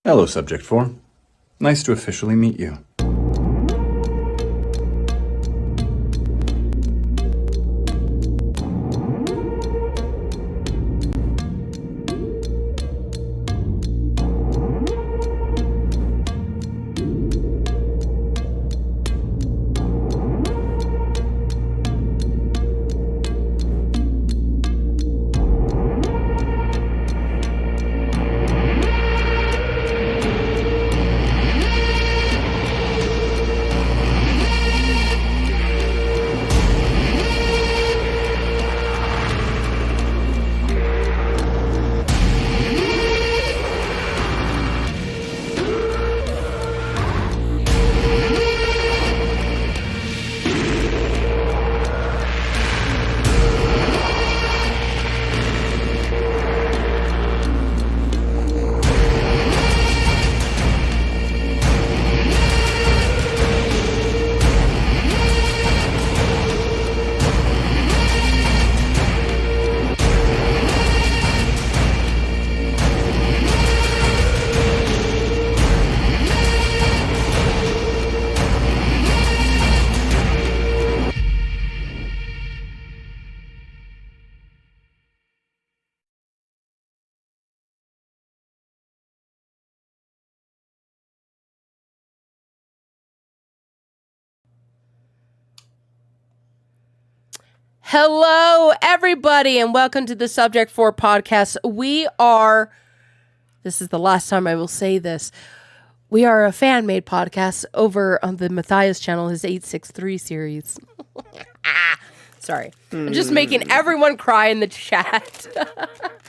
Hello, Subject 4. Nice to officially meet you. Hello, everybody, and welcome to the Subject 4 podcast. This is the last time I will say this, we are a fan-made podcast over on the Matthias channel, his 863 series. Sorry. I'm just making everyone cry in the chat.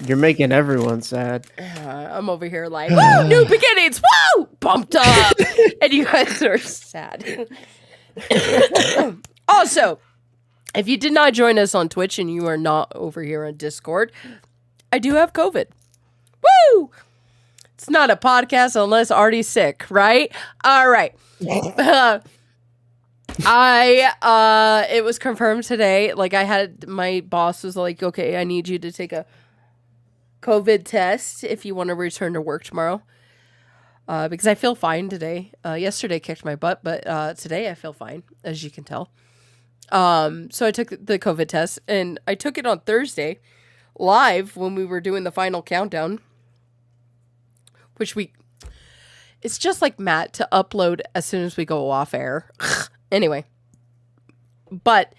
You're making everyone sad. I'm over here like, woo, new beginnings, woo, bumped up. And you guys are sad. Also, if you did not join us on Twitch and you are not over here on Discord, I do have COVID. Woo! It's not a podcast unless Artie's sick, right? All right. It was confirmed today. Like my boss was like, okay, I need you to take a COVID test if you want to return to work tomorrow. Because I feel fine today. Yesterday kicked my butt, but today I feel fine, as you can tell. So I took the COVID test, and I took it on Thursday live when we were doing the final countdown, it's just like Matt to upload as soon as we go off air. Anyway, but,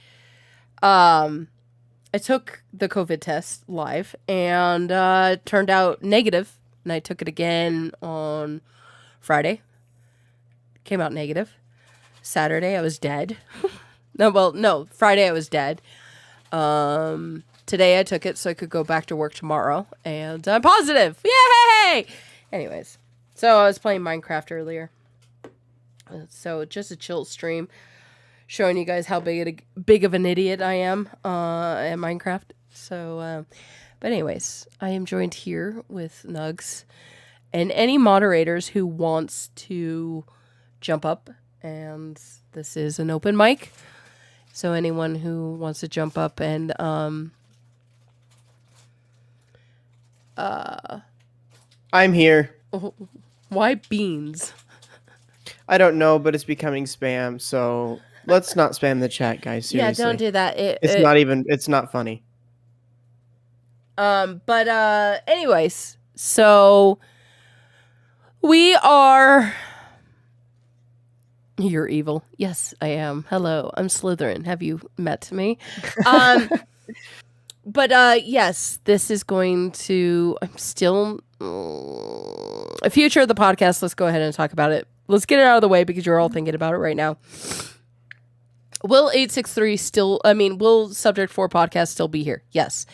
I took the COVID test live and, turned out negative, and I took it again on Friday. Came out negative. Saturday I was dead. No, Friday I was dead. Today I took it so I could go back to work tomorrow, and I'm positive. Yay! Anyways, so I was playing Minecraft earlier. So just a chill stream, showing you guys how big of an idiot I am at Minecraft. So, but anyways, I am joined here with Nugs and any moderators who wants to jump up, and this is an open mic. So anyone who wants to jump up and I'm here. why beans? I don't know, but it's becoming spam, so let's not spam the chat, guys. Seriously. Yeah, don't do that. It's not funny. But anyways, so we are. You're evil. Yes, I am. Hello, I'm Slytherin. Have you met me? But yes, this is going to. I'm still a future of the podcast. Let's go ahead and talk about it. Let's get it out of the way because you're all thinking about it right now. Will 863 still? Will Subject 4 podcast still be here? Yes.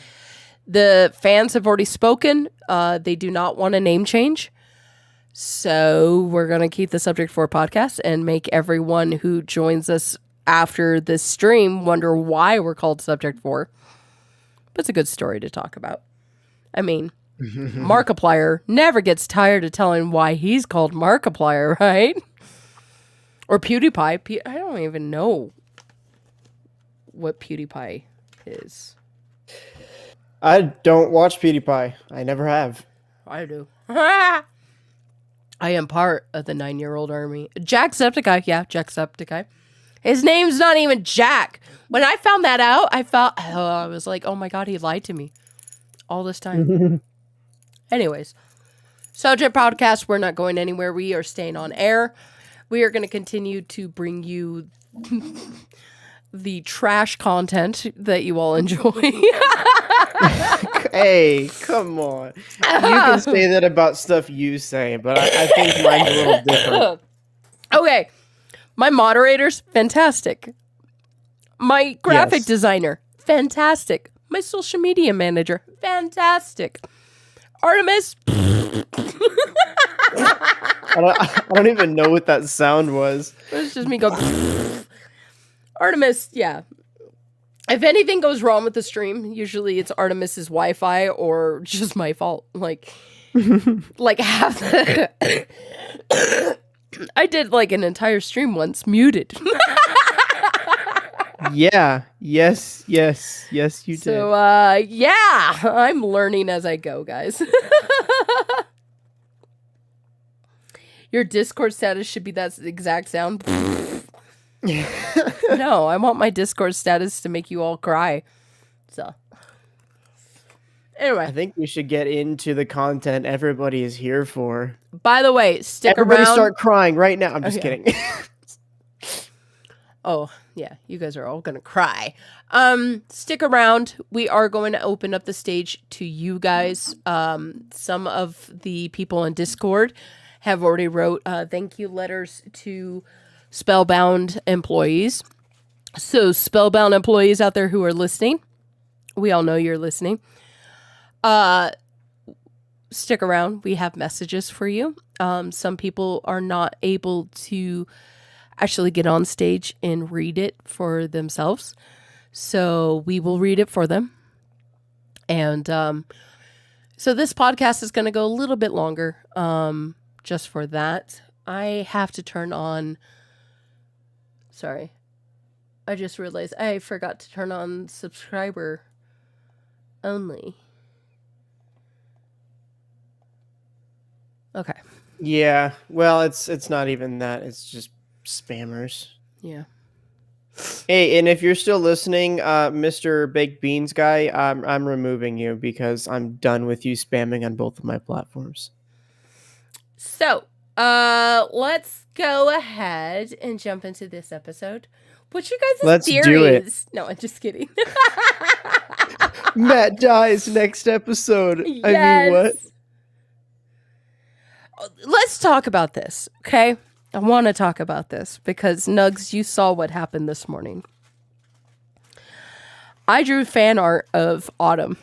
The fans have already spoken. They do not want a name change. So we're going to keep the Subject 4 podcast and make everyone who joins us after this stream wonder why we're called Subject 4. But it's a good story to talk about. Markiplier never gets tired of telling why he's called Markiplier, right? Or PewDiePie. I don't even know what PewDiePie is. I don't watch PewDiePie. I never have. I do. I am part of the 9-year-old army. Jacksepticeye. Yeah, Jacksepticeye. His name's not even Jack. When I found that out, I was like, oh my God, he lied to me all this time. Anyways, Subject Podcast, we're not going anywhere. We are staying on air. We are going to continue to bring you the trash content that you all enjoy. Hey, come on. You can say that about stuff you say, but I think mine's a little different. Okay. My moderator's fantastic. My graphic designer, fantastic. My social media manager, fantastic. Artemis. I don't even know what that sound was. It's just me go. Artemis, yeah. If anything goes wrong with the stream, usually it's Artemis's Wi-Fi or just my fault. Like half the... I did like an entire stream once, muted. Yeah. Yes, you did. So, yeah, I'm learning as I go, guys. Your Discord status should be that exact sound. No, I want my Discord status to make you all cry. So, anyway. I think we should get into the content everybody is here for. By the way, Everybody around. start crying right now. I'm just kidding. Oh, yeah, you guys are all going to cry. Stick around. We are going to open up the stage to you guys. Some of the people on Discord have already wrote thank you letters to Spellbound employees. So Spellbound employees out there who are listening, we all know you're listening. Stick around. We have messages for you. Some people are not able to actually get on stage and read it for themselves. So we will read it for them. And so this podcast is going to go a little bit longer just for that. I have to turn on... Sorry. I just realized I forgot to turn on subscriber only. Okay. Yeah. Well, it's not even that. It's just spammers. Yeah. Hey, and if you're still listening, Mr. Baked Beans guy, I'm removing you because I'm done with you spamming on both of my platforms. So, let's go ahead and jump into this episode. What's your guys' Let's theories? do it. No, I'm just kidding. Matt dies next episode. Yes. I mean, what? Let's talk about this, okay? I want to talk about this because, Nugs, you saw what happened this morning. I drew fan art of Autumn.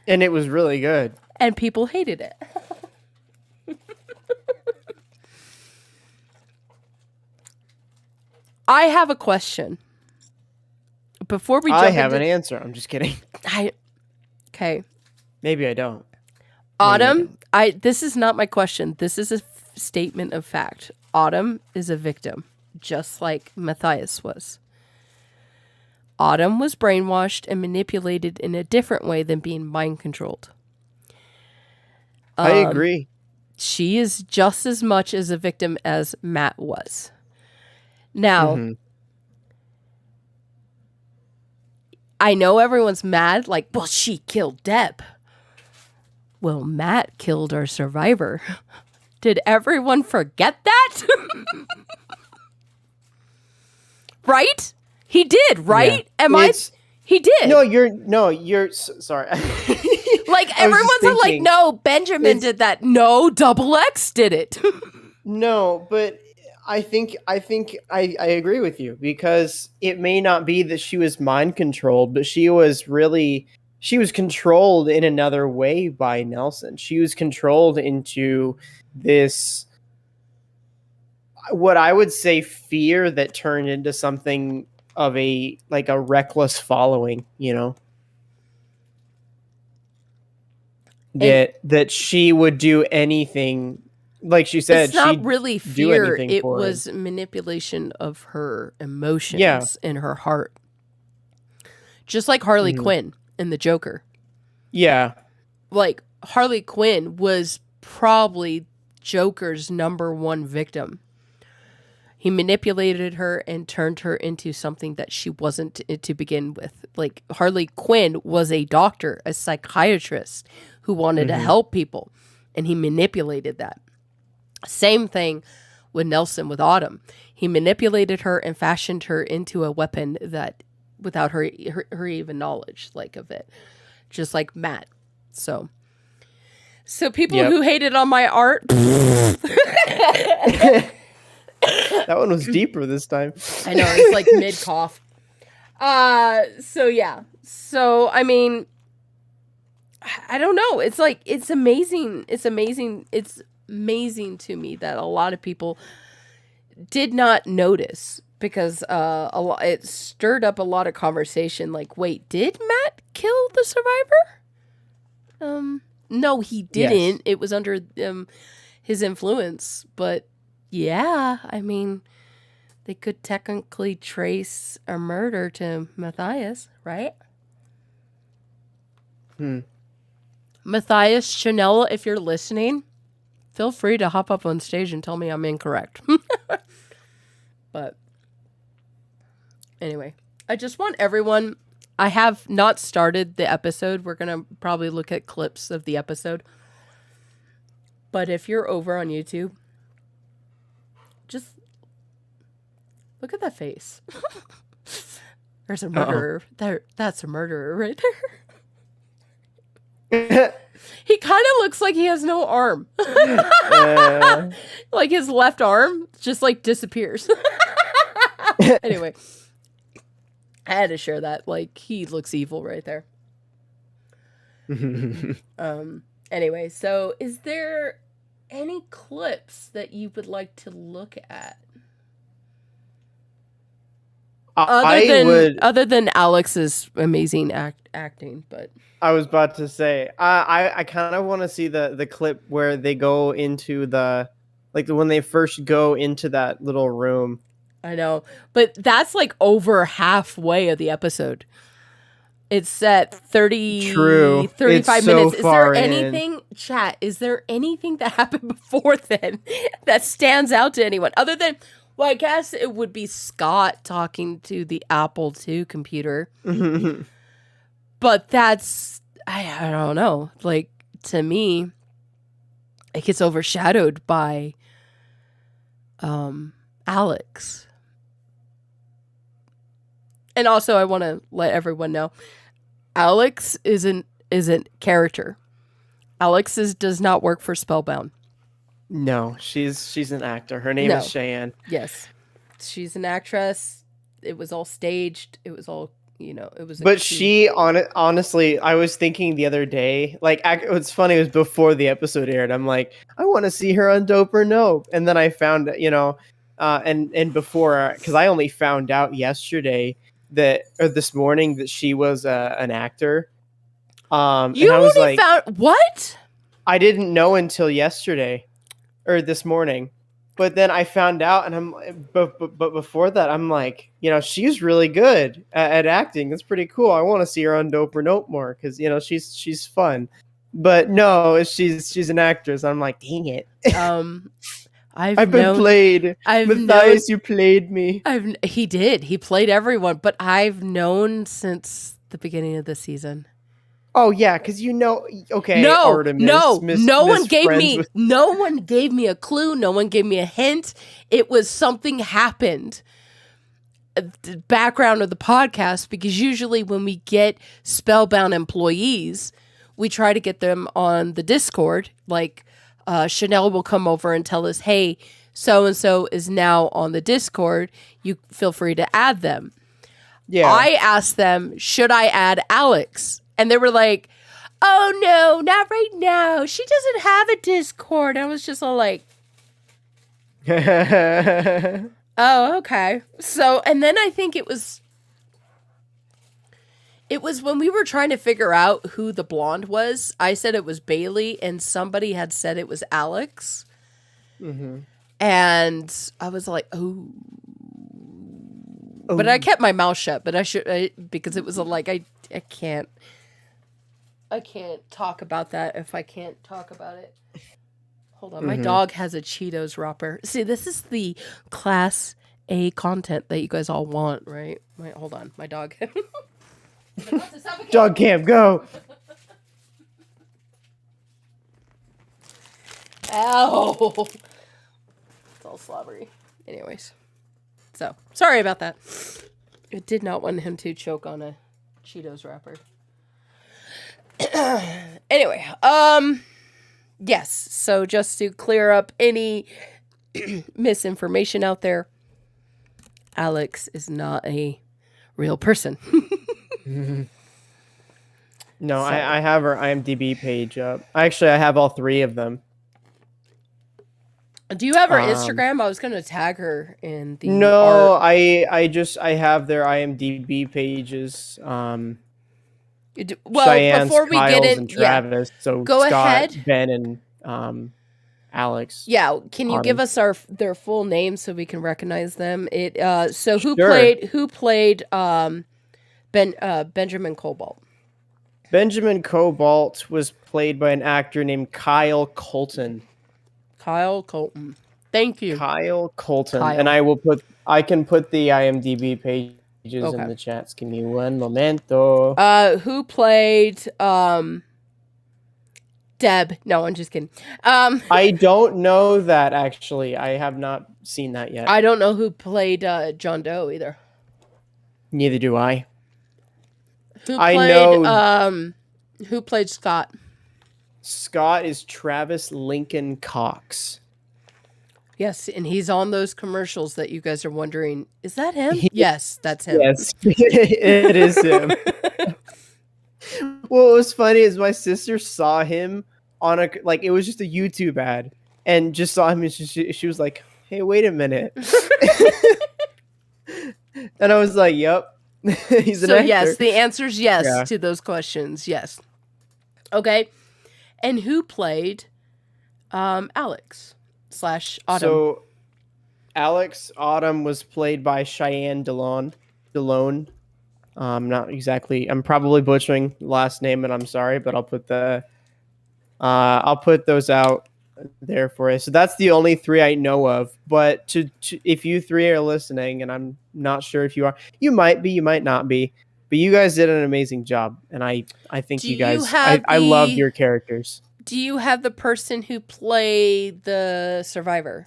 And it was really good. And people hated it. I have a question. Before we jump I have an answer. I'm just kidding. Okay. Maybe I don't. Autumn, this is not my question. This is a statement of fact. Autumn is a victim, just like Matthias was. Autumn was brainwashed and manipulated in a different way than being mind controlled. I agree. She is just as much as a victim as Matt was. Now, I know everyone's mad, like, well, she killed Deb. Well, Matt killed our survivor. Did everyone forget that? Right? He did, right? Yeah. He did. You're sorry. Like, everyone's like, no, Benjamin did that. No, Double X did it. No, but I think I agree with you because it may not be that she was mind controlled, but she was controlled in another way by Nelson. She was controlled into this, what I would say, fear that turned into something of a reckless following, you know? That she would do anything, like she said. It's not really fear. It for was manipulation of her emotions in her heart. Just like Harley Quinn in the Joker. Yeah. Like, Harley Quinn was probably Joker's #1 victim. He manipulated her and turned her into something that she wasn't to begin with. Like, Harley Quinn was a doctor, a psychiatrist who wanted to help people, and he manipulated that. Same thing with Nelson, with Autumn. He manipulated her and fashioned her into a weapon that, without her even knowledge, like, of it. Just like Matt. So people who hated on my art... That one was deeper this time. I know, it's like mid-cough. So yeah. So, I mean, I don't know. It's like, it's amazing. It's amazing. It's amazing to me that a lot of people did not notice, because it stirred up a lot of conversation. Like, wait, did Matt kill the survivor? No, he didn't. Yes. It was under his influence, but yeah, I mean, they could technically trace a murder to Matthias, right? Matthias, Shenelle, if you're listening, feel free to hop up on stage and tell me I'm incorrect. But anyway, I just want everyone... I have not started the episode. We're going to probably look at clips of the episode. But if you're over on YouTube, just look at that face. There's a murderer. That's a murderer right there. He kind of looks like he has no arm. Like, his left arm just, like, disappears. Anyway, I had to share that. Like, he looks evil right there. Anyway, so is there any clips that you would like to look at? Other than Alex's amazing acting, but I was about to say, I kind of want to see the clip where they go into when they first go into that little room. I know, but that's like over halfway of the episode. It's at 35 minutes. Is there anything, chat, is there anything that happened before then that stands out to anyone? Other than, well, I guess it would be Scott talking to the Apple II computer. But that's, I don't know. Like, to me, it gets overshadowed by Alex. And also, I want to let everyone know, Alex isn't character. Alex does not work for Spellbound. No, she's an actor. Her name is Cheyenne. Yes, she's an actress. It was all staged. It was all, it was. But honestly, I was thinking the other day, like, what's funny was before the episode aired, I'm like, I want to see her on Dope or Nope, and then I found, and before, because I only found out yesterday this morning that she was an actor. You and I was only found what? I didn't know until yesterday or this morning, but then I found out, and but before that, I'm like, she's really good at acting. That's pretty cool. I want to see her on Dope or Nope more because she's fun. But no, she's an actress. I'm like, dang it. I've been played. Matthias, you played me. He did. He played everyone, but I've known since the beginning of the season. Oh yeah, because okay. Artemis, no one gave me a clue. No one gave me a hint. It was something happened. The background of the podcast, because usually when we get Spellbound employees, we try to get them on the Discord. Like, Shenelle will come over and tell us, hey, so-and-so is now on the Discord. You feel free to add them. Yeah. I asked them, should I add Alex? And they were like, oh, no, not right now. She doesn't have a Discord. I was just all like, oh, okay. So, and then I think it was when we were trying to figure out who the blonde was. I said it was Bailey, and somebody had said it was Alex. Mm-hmm. And I was like, oh. But I kept my mouth shut. But because it was like, I can't talk about that if I can't talk about it. Hold on, my dog has a Cheetos wrapper. See, this is the class A content that you guys all want, right? Wait, hold on, my dog. Dog cam, go. Ow! It's all slobbery. Anyways, so sorry about that. I did not want him to choke on a Cheetos wrapper. Anyway, yes. So just to clear up any misinformation out there, Alex is not a real person. No, so. I have her IMDb page up. Actually, I have all 3 of them. Do you have her Instagram? I was going to tag her in the No, art. I have their IMDb pages. Well, Cheyenne's, before we Kyle's, get in, and Travis. So go Scott, ahead. Ben, and Alex. Yeah, can you Autumn. give us their full names so we can recognize them? So who Sure. played Benjamin Cobalt? Benjamin Cobalt was played by an actor named Kyle Colton. Kyle Colton. Thank you. Kyle Colton. Kyle. And I can put the IMDb pages in the chats. Give me one momento. Who played Deb? No, I'm just kidding. I don't know that, actually. I have not seen that yet. I don't know who played John Doe either. Neither do I. Who played Scott? Scott is Travis Lincoln Cox. Yes, and he's on those commercials that you guys are wondering, is that him? Yes, that's him. Yes, it is him. What was funny is my sister saw him on it was just a YouTube ad, and just saw him, and she was like, "Hey, wait a minute," and I was like, "Yep, he's an actor." Yes, the answer is yes to those questions. Yes. Okay. And who played Alex / Autumn? So Alex Autumn was played by Cheyenne Delone. Not exactly. I'm probably butchering the last name, and I'm sorry, but I'll put those out there for you. So that's the only 3 I know of. But if you 3 are listening, and I'm not sure if you are, you might be, you might not be. But you guys did an amazing job, and I think you guys. I love your characters. Do you have the person who played the survivor?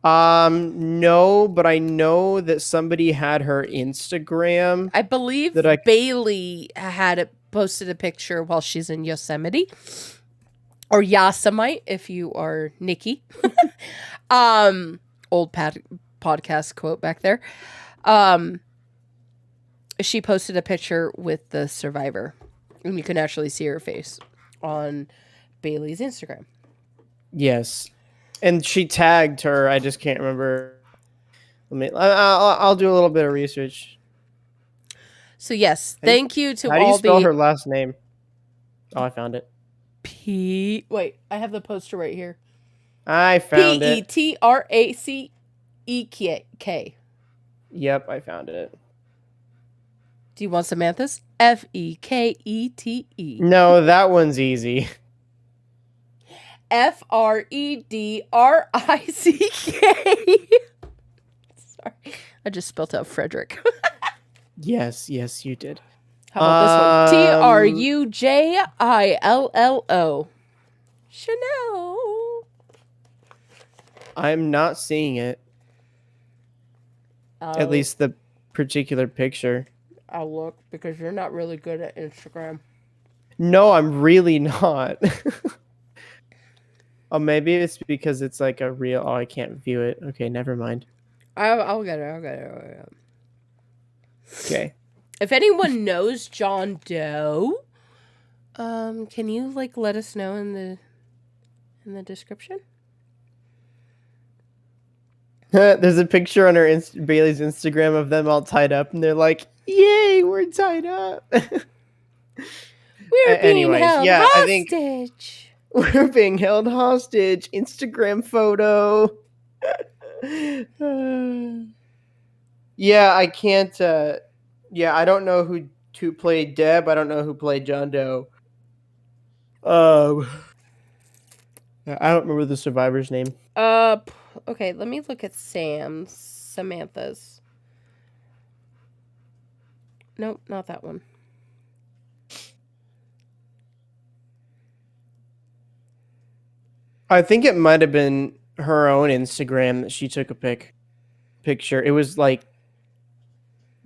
No, but I know that somebody had her Instagram. I believe Bailey had posted a picture while she's in Yosemite, or Yosemite if you are Nikki. Old podcast quote back there. She posted a picture with the survivor, and you can actually see her face on Bailey's Instagram. Yes, and she tagged her. I just can't remember. I'll do a little bit of research. So yes, thank you to all the. How do you spell her last name? Oh, I found it. Wait, I have the poster right here. I found it. Petracek. Yep, I found it. Do you want Samantha's? Fekete. No, that one's easy. Fredrick. Sorry, I just spelled out Fredrick. Yes, you did. How about this one? Trujillo. Shenelle. I'm not seeing it. At least the particular picture. I'll look because you're not really good at Instagram. No, I'm really not. Oh, maybe it's because it's like a real. Oh, I can't view it. Okay, never mind. I'll get it. Okay. If anyone knows John Doe, can you let us know in the description? There's a picture on her Bailey's Instagram of them all tied up, and they're like, "Yay, we're tied up." We're being held hostage. We're being held hostage. Instagram photo. Yeah, I can't. I don't know who played Deb. I don't know who played John Doe. I don't remember the survivor's name. Okay, let me look at Samantha's. Nope, not that one. I think it might have been her own Instagram that she took a picture. It was like,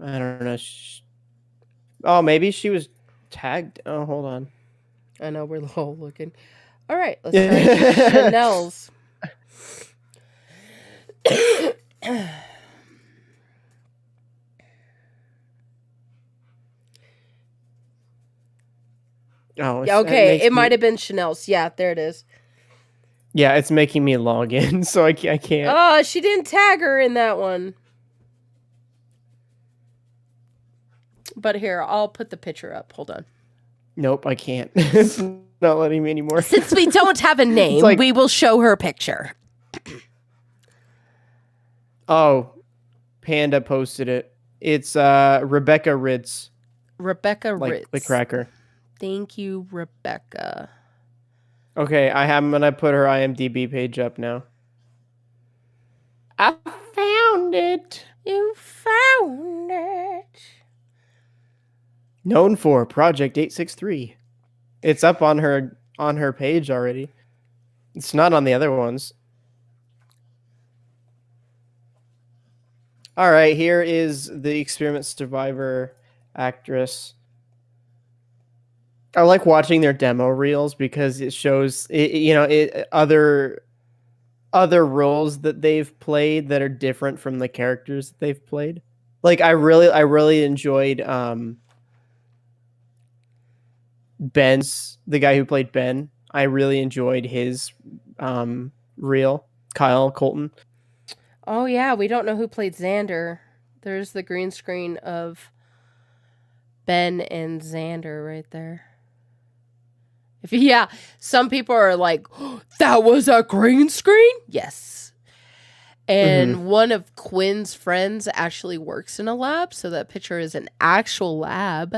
I don't know. Oh, maybe she was tagged. Oh, hold on. I know we're all looking. All right, let's try Shenelle's. Oh, okay, it might have been Shenelle's. Yeah, there it is. Yeah, it's making me log in, so I can't. Oh, she didn't tag her in that one. But here, I'll put the picture up. Hold on. Nope, I can't. It's not letting me anymore. Since we don't have a name, like, we will show her picture. Oh, Panda posted it. It's Rebecca Ritz. Rebecca Ritz. The cracker. Thank you, Rebecca. Okay, I'm gonna put her IMDb page up now. I found it. You found it. Known for Project 863. It's up on her page already. It's not on the other ones. All right, here is the Experiment Survivor actress. I like watching their demo reels because it shows other roles that they've played that are different from the characters that they've played. Like I really enjoyed Ben's, the guy who played Ben. I really enjoyed his reel, Kyle Colton. Oh yeah, we don't know who played Xander. There's the green screen of Ben and Xander right there. Some people are like, oh, that was a green screen? Yes. And one of Quinn's friends actually works in a lab, so that picture is an actual lab.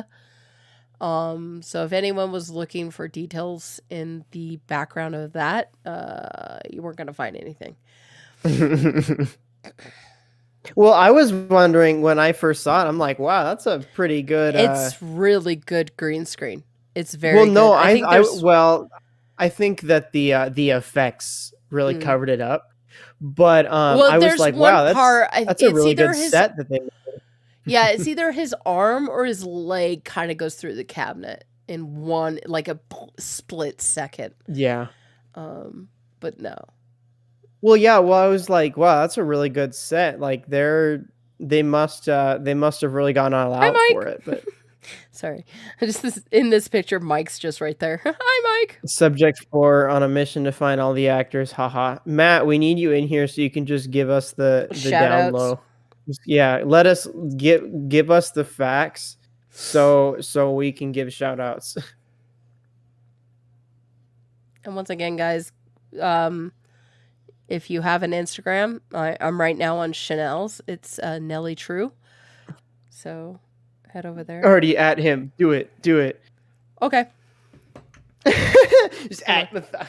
So if anyone was looking for details in the background of that, you weren't going to find anything. Well, I was wondering when I first saw it, I'm like, wow, that's a pretty good... It's really good green screen. It's very well, no, good. I think that the effects really covered it up. But I was like, wow, that's a really good set that they made. Yeah, it's either his arm or his leg kind of goes through the cabinet in one, like a split second. Yeah. But no. Well, yeah. Well, I was like, wow, that's a really good set. Like they must have really gone all out for it. But sorry, in this picture, Mike's just right there. Hi, Mike. Subject 4 on a mission to find all the actors. Haha. Matt, we need you in here so you can just give us the down low. Yeah, let us give us the facts so we can give shout outs. And once again, guys, if you have an Instagram, I'm right now on Shenelle's. It's Nelly True. So head over there. Already at him. Do it. Okay. Just at Matthias.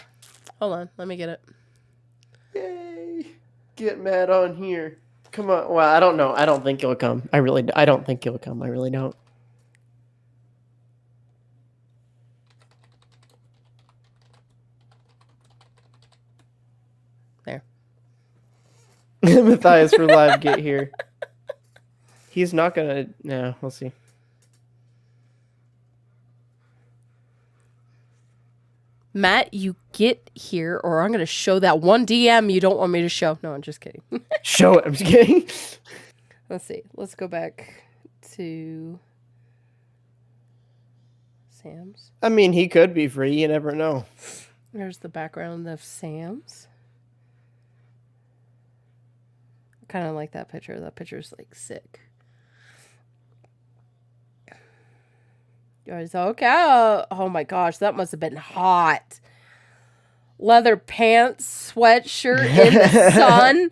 Hold on, let me get it. Yay! Get Matt on here. Come on. Well, I don't know. I don't think he'll come. I don't think he'll come. I really don't. There. Matthias for live, get here. He's not gonna. No, we'll see. Matt, you get here, or I'm gonna show that one DM you don't want me to show. No, I'm just kidding. Show it. I'm just kidding. Let's see. Let's go back to Sam's. I mean, he could be free. You never know. There's the background of Sam's. I kind of like that picture. That picture's like sick. Guys, okay. Oh my gosh, that must have been hot. Leather pants, sweatshirt in the sun.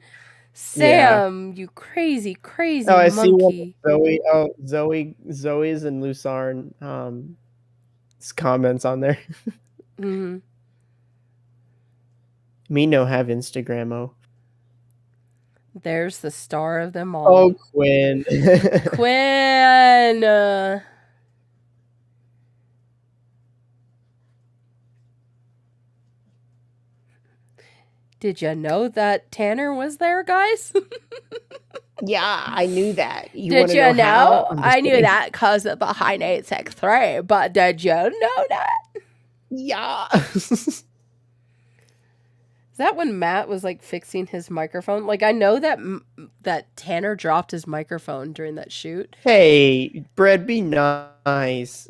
Sam, you crazy monkey. I see one Zoe. Oh, Zoe's and Lucerne comments on there. Mm-hmm. Me no have Instagram. There's the star of them all. Oh, Quinn. Quinn. Did you know that Tanner was there, guys? Yeah, I knew that. Did you know? How? I knew that because of behind 863, but did you know that? Yeah. Is that when Matt was like fixing his microphone? Like I know that that Tanner dropped his microphone during that shoot. Hey, Brad, be nice.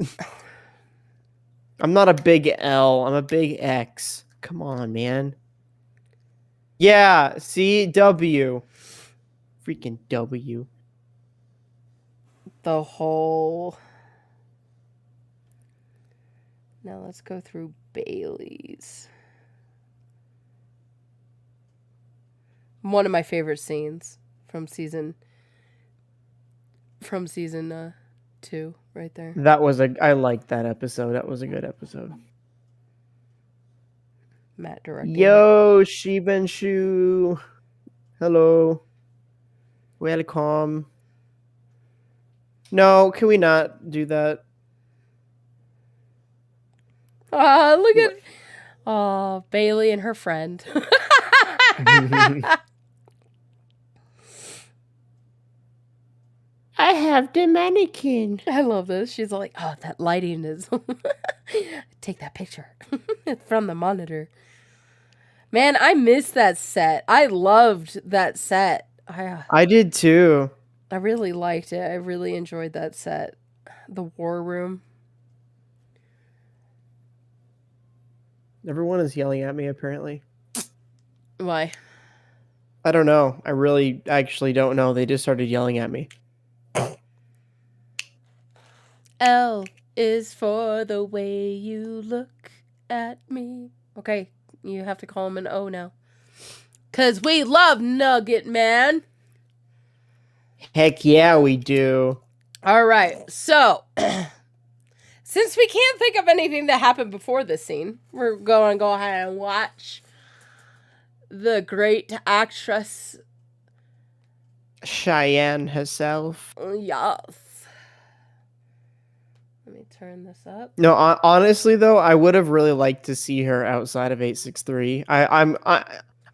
I'm not a big L. I'm a big X. Come on, man. Yeah, see, W. Freaking W. The whole. Now let's go through Bailey's. One of my favorite scenes from season 2 right there. I liked that episode. That was a good episode. Matt directing. Yo, Shibenshu. Hello. Welcome. No, can we not do that? Look at Bailey and her friend. I have the mannequin. I love this. She's like, oh, that lighting is. Take that picture from the monitor. Man, I missed that set. I loved that set. I did too. I really liked it. I really enjoyed that set. The war room. Everyone is yelling at me, apparently. Why? I don't know. I really actually don't know. They just started yelling at me. L is for the way you look at me. Okay, you have to call him an O now. 'Cause we love Nugget, man. Heck yeah, we do. All right, so since we can't think of anything that happened before this scene, we're going to go ahead and watch the great actress Cheyenne herself. Yes. Let me turn this up. No, honestly though, I would have really liked to see her outside of 863.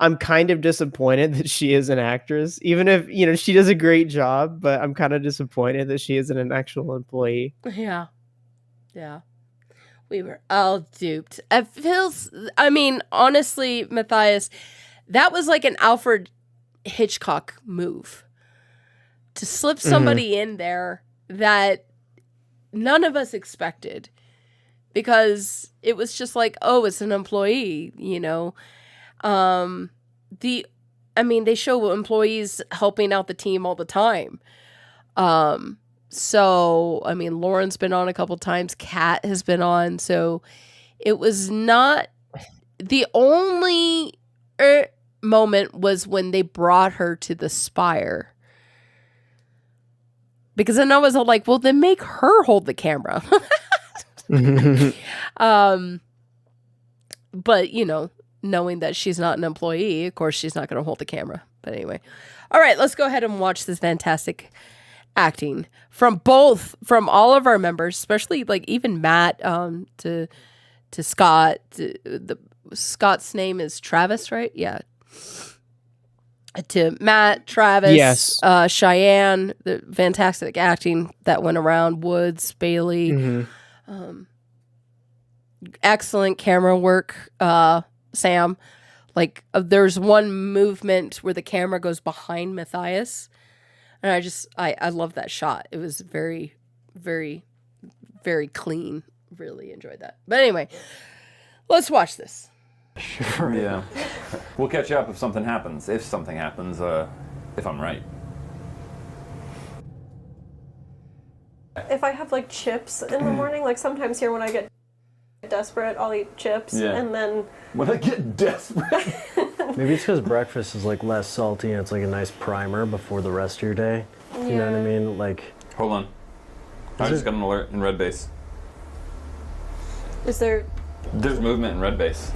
I'm kind of disappointed that she is an actress, even if she does a great job. But I'm kind of disappointed that she isn't an actual employee. Yeah. We were all duped. It feels. I mean, honestly, Matthias, that was like an Alfred Hitchcock move to slip somebody in there that none of us expected, because it was just like, oh, it's an employee, they show employees helping out the team all the time. So, I mean, Lauren's been on a couple times, Kat has been on, so it was not the only moment was when they brought her to the Spire. Because then I was all like, well, then make her hold the camera. But, knowing that she's not an employee, of course, she's not going to hold the camera. But anyway. All right, let's go ahead and watch this fantastic acting from all of our members, especially like even Matt, to Scott. Scott's name is Travis, right? Yeah. To Matt, Travis, yes. Cheyenne, the fantastic acting that went around, Woods, Bailey, excellent camera work, Sam. Like, there's one movement where the camera goes behind Matthias, and I love that shot. It was very, very, very clean. Really enjoyed that. But anyway, let's watch this. Sure. Yeah. We'll catch up if something happens. If something happens, if I'm right. If I have like chips in the morning, like sometimes here when I get desperate, I'll eat chips, and then when I get desperate. Maybe it's because breakfast is like less salty and it's like a nice primer before the rest of your day. You know what I mean? Like. Hold on. I just got an alert in red base. Is there? There's movement in red base.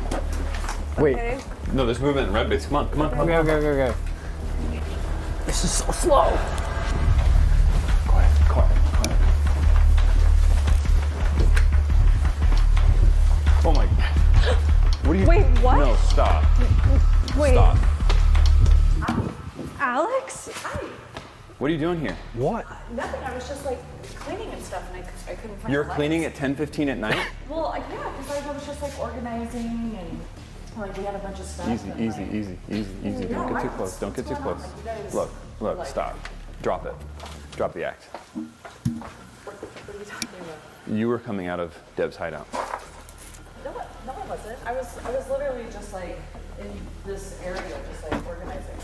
Wait. Okay. No, there's movement in red base. Come on, come on. Okay. This is so slow. Quiet. Oh my. What are you? Wait, what? No, stop. Wait. Stop. Alex? What are you doing here? What? Nothing. I was just like cleaning and stuff, and I couldn't find. You're the lights. cleaning at 10:15 at night? Well, yeah, because I was just like organizing and like we had a bunch of stuff. Easy. and, like, Don't get too what? close. Don't get too What's going close. on? Like, you guys, Look. like- Stop. Drop it. Drop the act. What are you talking about? You were coming out of Deb's hideout. No, I wasn't. I was literally just like in this area, just like organizing.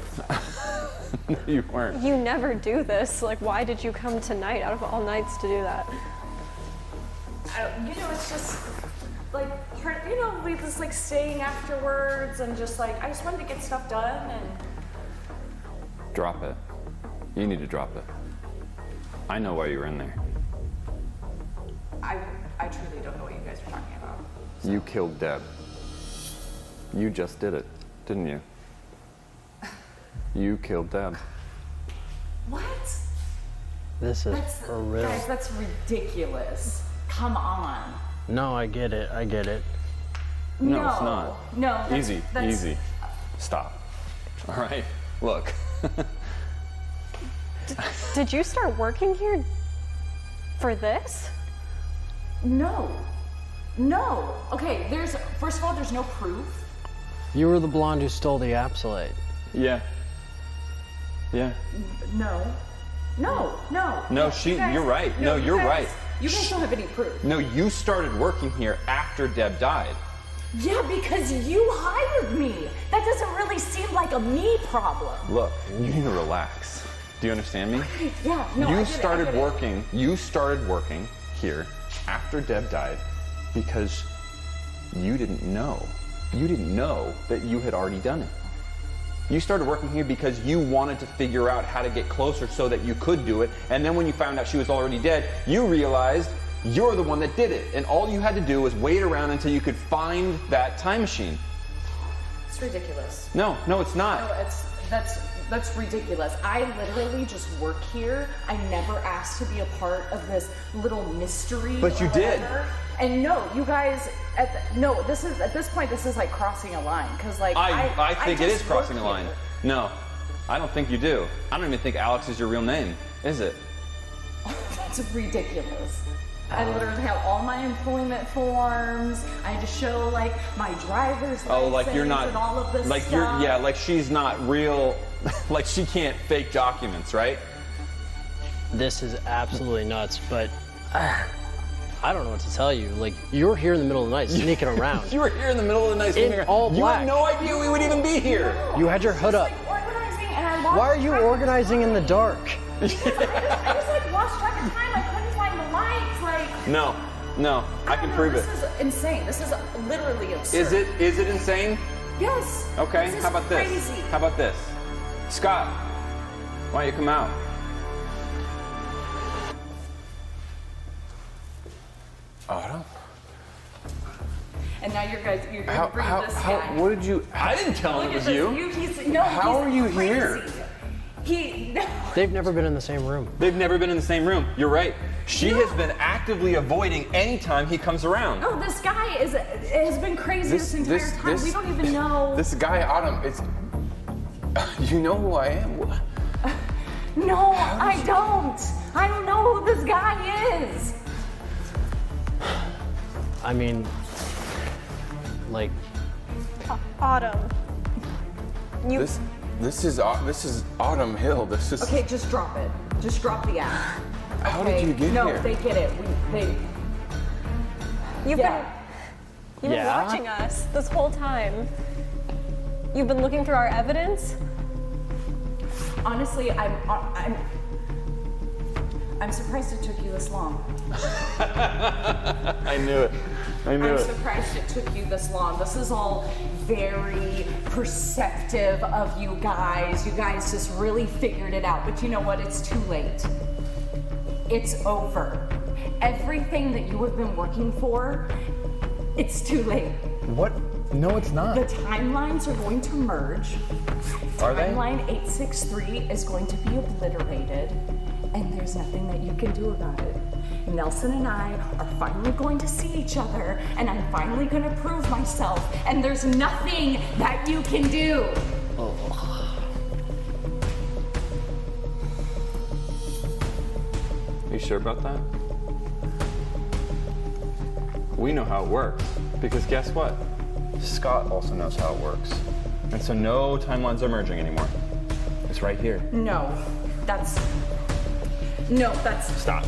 No, you weren't. You never do this. Like, why did you come tonight out of all nights to do that? It's just like we just like staying afterwards and just like I just wanted to get stuff done and. Drop it. You need to drop it. I know why you were in there. I truly don't know what you guys are talking about. You killed Deb. You just did it, didn't you? You killed Deb. What? This is for real. Guys, that's ridiculous. Come on. No, I get it. No, it's not. No. Easy. Stop. All right. Look. Did you start working here for this? No. Okay, first of all, there's no proof. You were the blonde who stole the Absolite. Yeah. No. No, You guys- you're right. No, you you're guys- right. You guys don't have any proof. No, you started working here after Deb died. Yeah, because you hired me. That doesn't really seem like a me problem. Look, you need to relax. Do you understand me? Yeah, no, I You get it, I started get it. working. You started working here after Deb died because you didn't know. You didn't know that you had already done it. You started working here because you wanted to figure out how to get closer so that you could do it. And then when you found out she was already dead, you realized you're the one that did it. And all you had to do was wait around until you could find that time machine. It's ridiculous. No, it's not. No, that's ridiculous. I literally just work here. I never asked to be a part of this little mystery. But or you did. whatever. And no, you guys. This is at this point. This is like crossing a line because like I think it just is crossing a work line. here. No, I don't think you do. I don't even think Alex is your real name, is it? That's ridiculous. I literally have all my employment forms. I had to show like my driver's license Oh, like you're not and all of this like stuff. you're like she's not real. Like she can't fake documents, right? This is absolutely nuts, but I don't know what to tell you. Like, you were here in the middle of the night sneaking around. You were here in the middle of the night. In sneaking around. all You black. had no idea we would even be here. You had your hood up. Like, organizing and I lost Why are you track of organizing in the dark? I just like lost track of time. I couldn't find the lights. Like No, I can prove it. This is insane. This is literally absurd. Is it insane? Yes. Okay, This is how about this? crazy. How about this? Scott, why don't you come out? Autumn? And now you're gonna bring this guy. What did you? I didn't tell him Look it was at you. this. How are you here? They've never been in the same room. They've never been in the same room. You're right. She has been actively avoiding any time he comes around. Oh, this guy has been crazy this entire time. We don't even know. This guy, Autumn, it's. You know who I am? No, I don't. I don't know who this guy is. I mean, like, Autumn. You. This is Autumn Hill. This is. Okay, just drop it. Just drop the app. How Okay? did you get no, here? they get it. You've Yeah. been Yeah? watching us this whole time. You've been looking through our evidence. Honestly, I'm surprised it took you this long. I knew it. I'm surprised it took you this long. This is all very perceptive of you guys. You guys just really figured it out. But you know what? It's too late. It's over. Everything that you have been working for, it's too late. What No, it's not. The timelines are going to merge. Are they? Timeline 863 is going to be obliterated, and there's nothing that you can do about it. Nelson and I are finally going to see each other, and I'm finally going to prove myself, and there's nothing that you can do. Are you sure about that? We know how it works, because guess what? Scott also knows how it works. And so no timelines are merging anymore. It's right here. No, that's... Stop.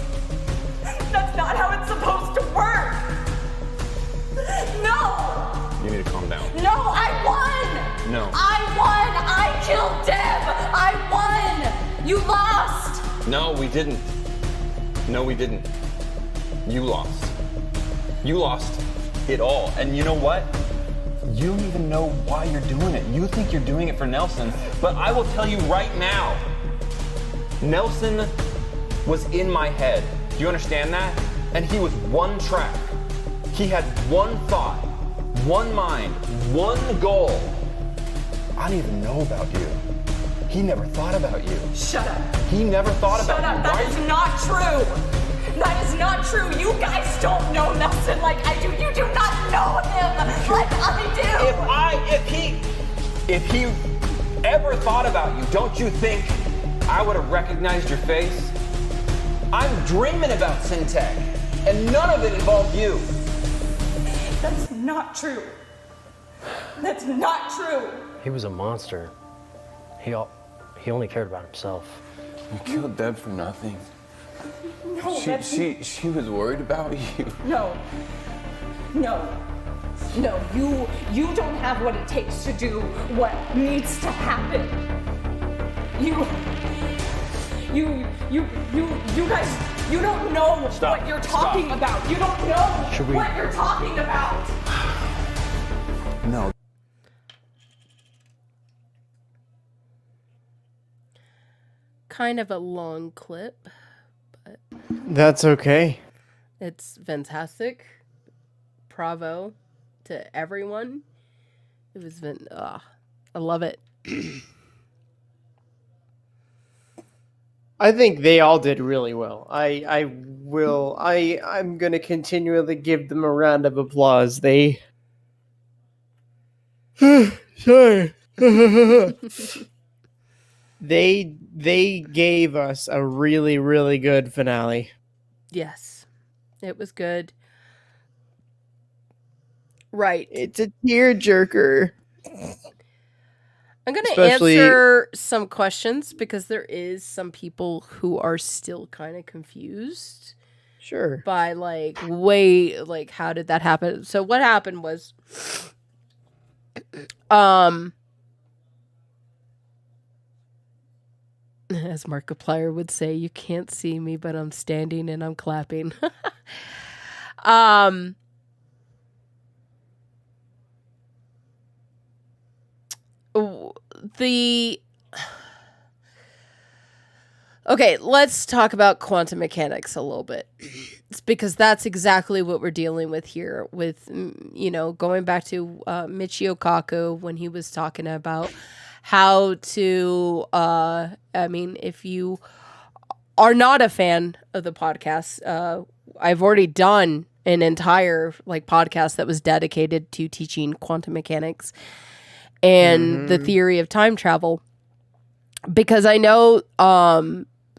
That's not how it's supposed to work! No! You need to calm down. No, I won! No. I won! I killed Deb! I won! You lost! No, we didn't. No, we didn't. You lost. You lost it all. And you know what? You don't even know why you're doing it. You think you're doing it for Nelson, but I will tell you right now, Nelson was in my head. Do you understand that? And he was one track. He had one thought, one mind, one goal. I don't even know about you. He never thought about you. Shut up. He never thought Shut about up. you. That is not true. That is not true. You guys don't know Nelson like I do. You do not know him like I do. If he ever thought about you, don't you think I would have recognized your face? I'm dreaming about Syntec, and none of it involved you. That's not true. That's not true. He was a monster. He only cared about himself. You killed Deb for nothing. No, She was worried about you. No, you don't have what it takes to do what needs to happen. You guys, you don't know what you're talking about. You don't know what you're talking about. No. Kind of a long clip, but That's okay. it's fantastic. Bravo to everyone. It was I love it. I think they all did really well. I'm gonna continually give them a round of applause. They sorry. They gave us a really, really good finale. Yes, it was good. Right. It's a tearjerker. I'm going to Especially- answer some questions because there is some people who are still kind of confused Sure. by how did that happen? So what happened was as Markiplier would say, you can't see me, but I'm standing and I'm clapping. Okay, let's talk about quantum mechanics a little bit. It's because that's exactly what we're dealing with here with, going back to Michio Kaku when he was talking about how to, if you are not a fan of the podcast, I've already done an entire podcast that was dedicated to teaching quantum mechanics and the theory of time travel, because I know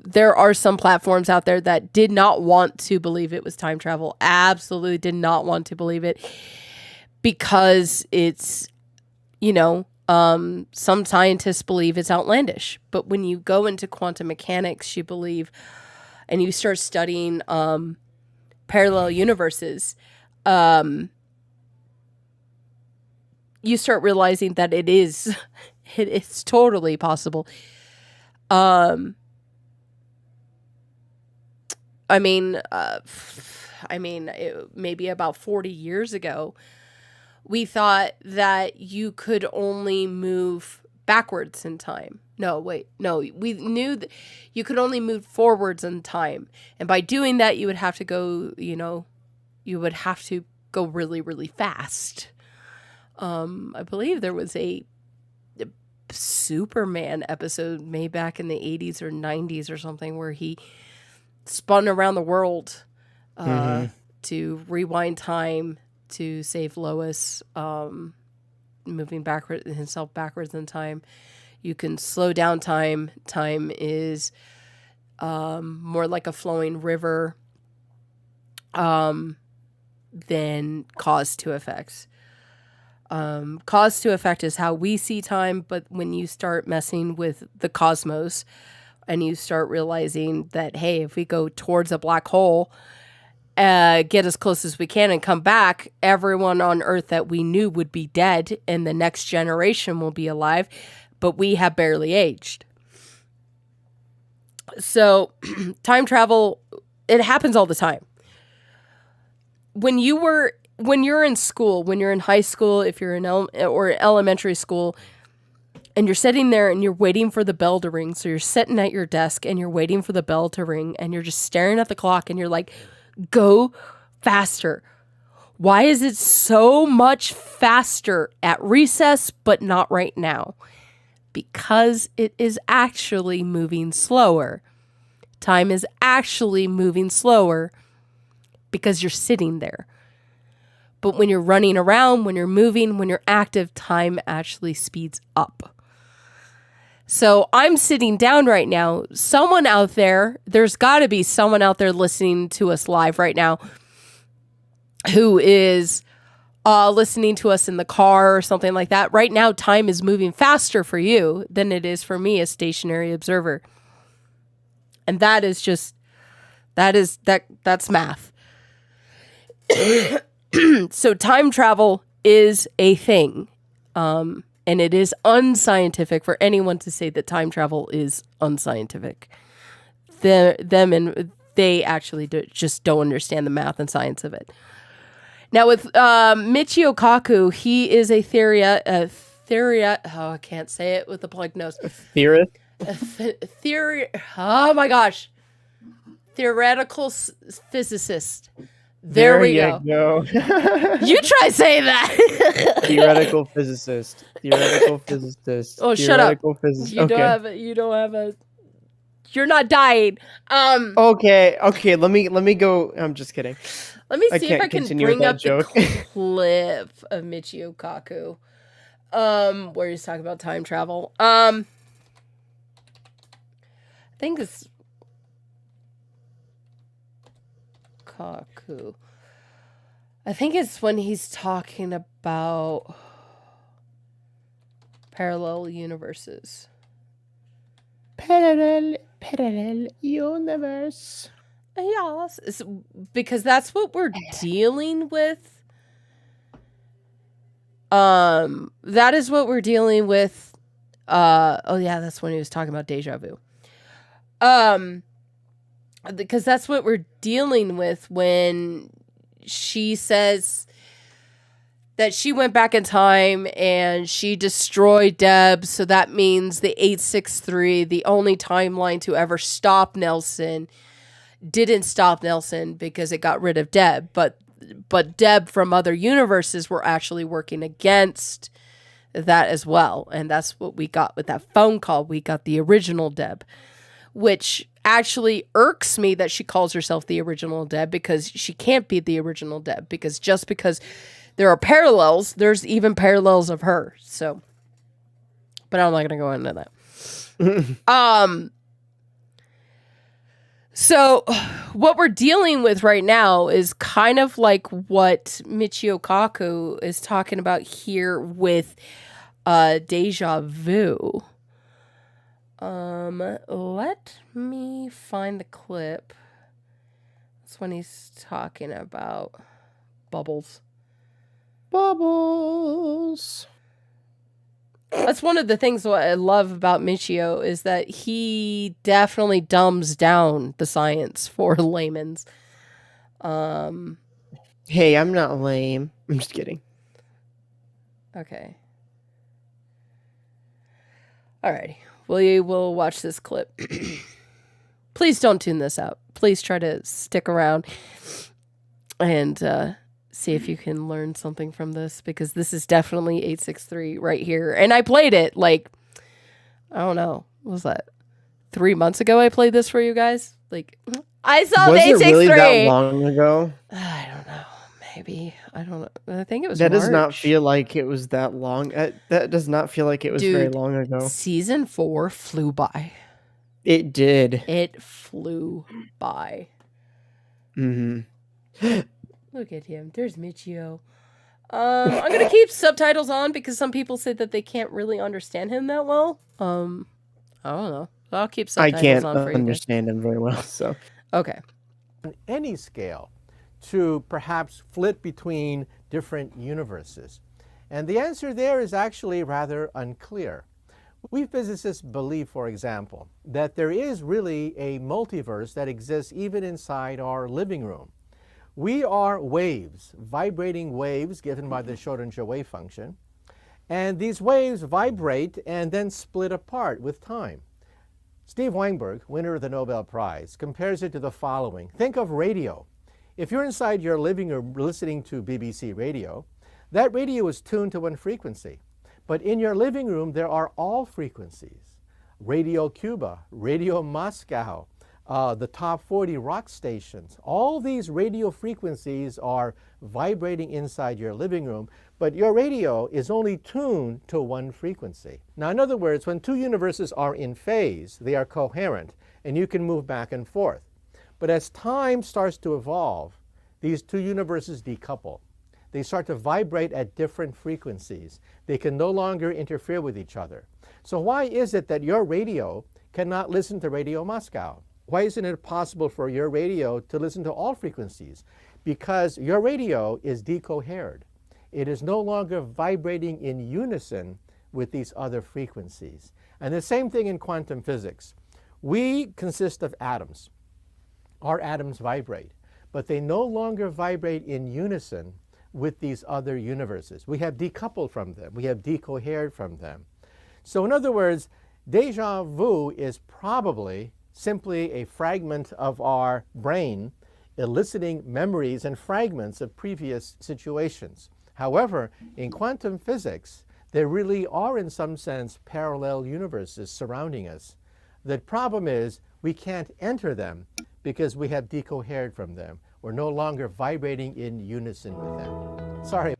there are some platforms out there that did not want to believe it was time travel, absolutely did not want to believe it, because it's, some scientists believe it's outlandish. But when you go into quantum mechanics, you believe, and you start studying parallel universes, you start realizing that it is totally possible. Maybe about 40 years ago, we thought that you could only move backwards in time. We knew that you could only move forwards in time. And by doing that, you would have to go, you would have to go really, really fast. I believe there was a Superman episode made back in the 80s or 90s or something where he spun around the world to rewind time to save Lois, moving himself backwards in time. You can slow down time. Time is more like a flowing river than cause to effect. Cause to effect is how we see time, but when you start messing with the cosmos and you start realizing that, hey, if we go towards a black hole, get as close as we can and come back, everyone on Earth that we knew would be dead and the next generation will be alive, but we have barely aged. So time travel, it happens all the time. When you're in school, when you're in high school, if you're in or elementary school, and you're sitting there and you're waiting for the bell to ring, so you're sitting at your desk and you're waiting for the bell to ring and you're just staring at the clock and you're like, go faster. Why is it so much faster at recess, but not right now? Because it is actually moving slower. Time is actually moving slower because you're sitting there. But when you're running around, when you're moving, when you're active, time actually speeds up. So I'm sitting down right now. Someone out there, there's got to be someone out there listening to us live right now who is listening to us in the car or something like that. Right now, time is moving faster for you than it is for me, a stationary observer. And that's math. So time travel is a thing. And it is unscientific for anyone to say that time travel is unscientific. They actually just don't understand the math and science of it. Now with Michio Kaku, he is a I can't say it with a plugged nose. Theorist? Oh my gosh. Theoretical physicist. There we go. You try saying that. Theoretical physicist. Oh, shut up. Physicist. You don't have a. You're not dying. Okay. Let me go. I'm just kidding. Let me see if I can bring up joke. the clip of Michio Kaku. Where he's talking about time travel. I think it's Kaku. I think it's when he's talking about parallel universes. Parallel universe. Yes, because that's what we're dealing with. That is what we're dealing with. Oh yeah, that's when he was talking about deja vu. Because that's what we're dealing with when she says that she went back in time and she destroyed Deb. So that means the 863, the only timeline to ever stop Nelson, didn't stop Nelson because it got rid of Deb. But Deb from other universes were actually working against that as well. And that's what we got with that phone call. We got the original Deb, which actually irks me that she calls herself the original Deb, because she can't be the original Deb, because just because there are parallels, there's even parallels of her. So, but I'm not going to go into that. So what we're dealing with right now is kind of like what Michio Kaku is talking about here with deja vu. Let me find the clip. That's when he's talking about bubbles. That's one of the things what I love about Michio is that he definitely dumbs down the science for layman's. Hey, I'm not lame. I'm just kidding. Okay. Alrighty. We will watch this clip. Please don't tune this out. Please try to stick around and see if you can learn something from this, because this is definitely 863 right here. And I played it like, I don't know, what was that? 3 months ago I played this for you guys. Like, I saw the 863. Was it really that long ago? I don't know. Maybe. I don't know. I think it was That March. does not feel like it was that long. That does not feel like it was very long ago. Season 4 flew by. It did. It flew by. Mm-hmm. Look at him. There's Michio. I'm going to keep subtitles on because some people said that they can't really understand him that well. I don't know. I'll keep subtitles on for you. I can't understand him very well, so. Okay. On any scale to perhaps flit between different universes? And the answer there is actually rather unclear. We physicists believe, for example, that there is really a multiverse that exists even inside our living room. We are waves, vibrating waves given by the Schrodinger wave function. And these waves vibrate and then split apart with time. Steve Weinberg, winner of the Nobel Prize, compares it to the following. Think of radio. If you're inside your living room listening to BBC radio, that radio is tuned to one frequency. But in your living room, there are all frequencies. Radio Cuba, Radio Moscow, the top 40 rock stations. All these radio frequencies are vibrating inside your living room, but your radio is only tuned to one frequency. Now, in other words, when two universes are in phase, they are coherent, and you can move back and forth. But as time starts to evolve, these two universes decouple. They start to vibrate at different frequencies. They can no longer interfere with each other. So why is it that your radio cannot listen to Radio Moscow? Why isn't it possible for your radio to listen to all frequencies? Because your radio is decohered. It is no longer vibrating in unison with these other frequencies. And the same thing in quantum physics. We consist of atoms. Our atoms vibrate, but they no longer vibrate in unison with these other universes. We have decoupled from them. We have decohered from them. So in other words, deja vu is probably simply a fragment of our brain eliciting memories and fragments of previous situations. However, in quantum physics, there really are, in some sense, parallel universes surrounding us. The problem is we can't enter them because we have decohered from them. We're no longer vibrating in unison with them. Sorry.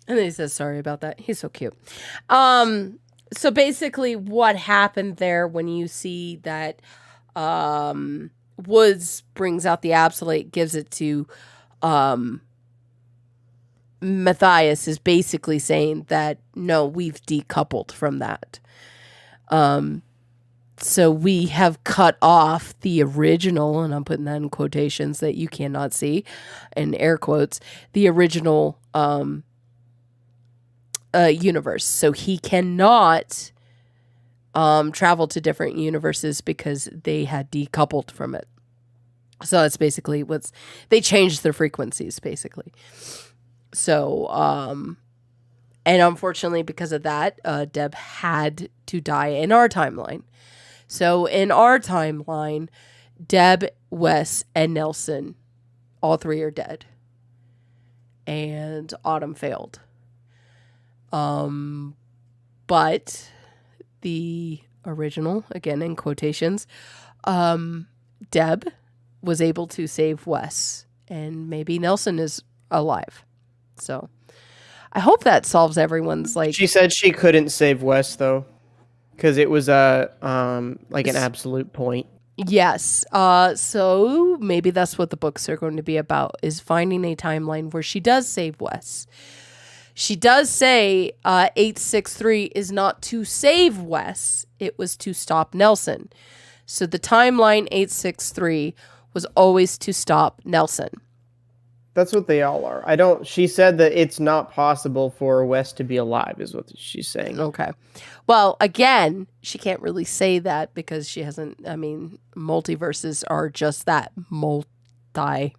And then he says, sorry about that. He's so cute. So basically what happened there when you see that Woods brings out the absolute, gives it to Matthias, is basically saying that, no, we've decoupled from that. So we have cut off the original, and I'm putting that in quotations that you cannot see, in air quotes, the original universe. So he cannot travel to different universes because they had decoupled from it. So that's basically they changed their frequencies, basically. So, and unfortunately because of that, Deb had to die in our timeline. So in our timeline, Deb, Wes, and Nelson, all three are dead. And Autumn failed. But the original, again in quotations, Deb was able to save Wes. And maybe Nelson is alive. So I hope that solves everyone's She said she couldn't save Wes though. Because it was an absolute point. Yes. So maybe that's what the books are going to be about, is finding a timeline where she does save Wes. She does say 863 is not to save Wes. It was to stop Nelson. So the timeline 863 was always to stop Nelson. That's what they all are. She said that it's not possible for Wes to be alive, is what she's saying. Okay. Well, again, she can't really say that because she hasn't, multiverses are just that, multi.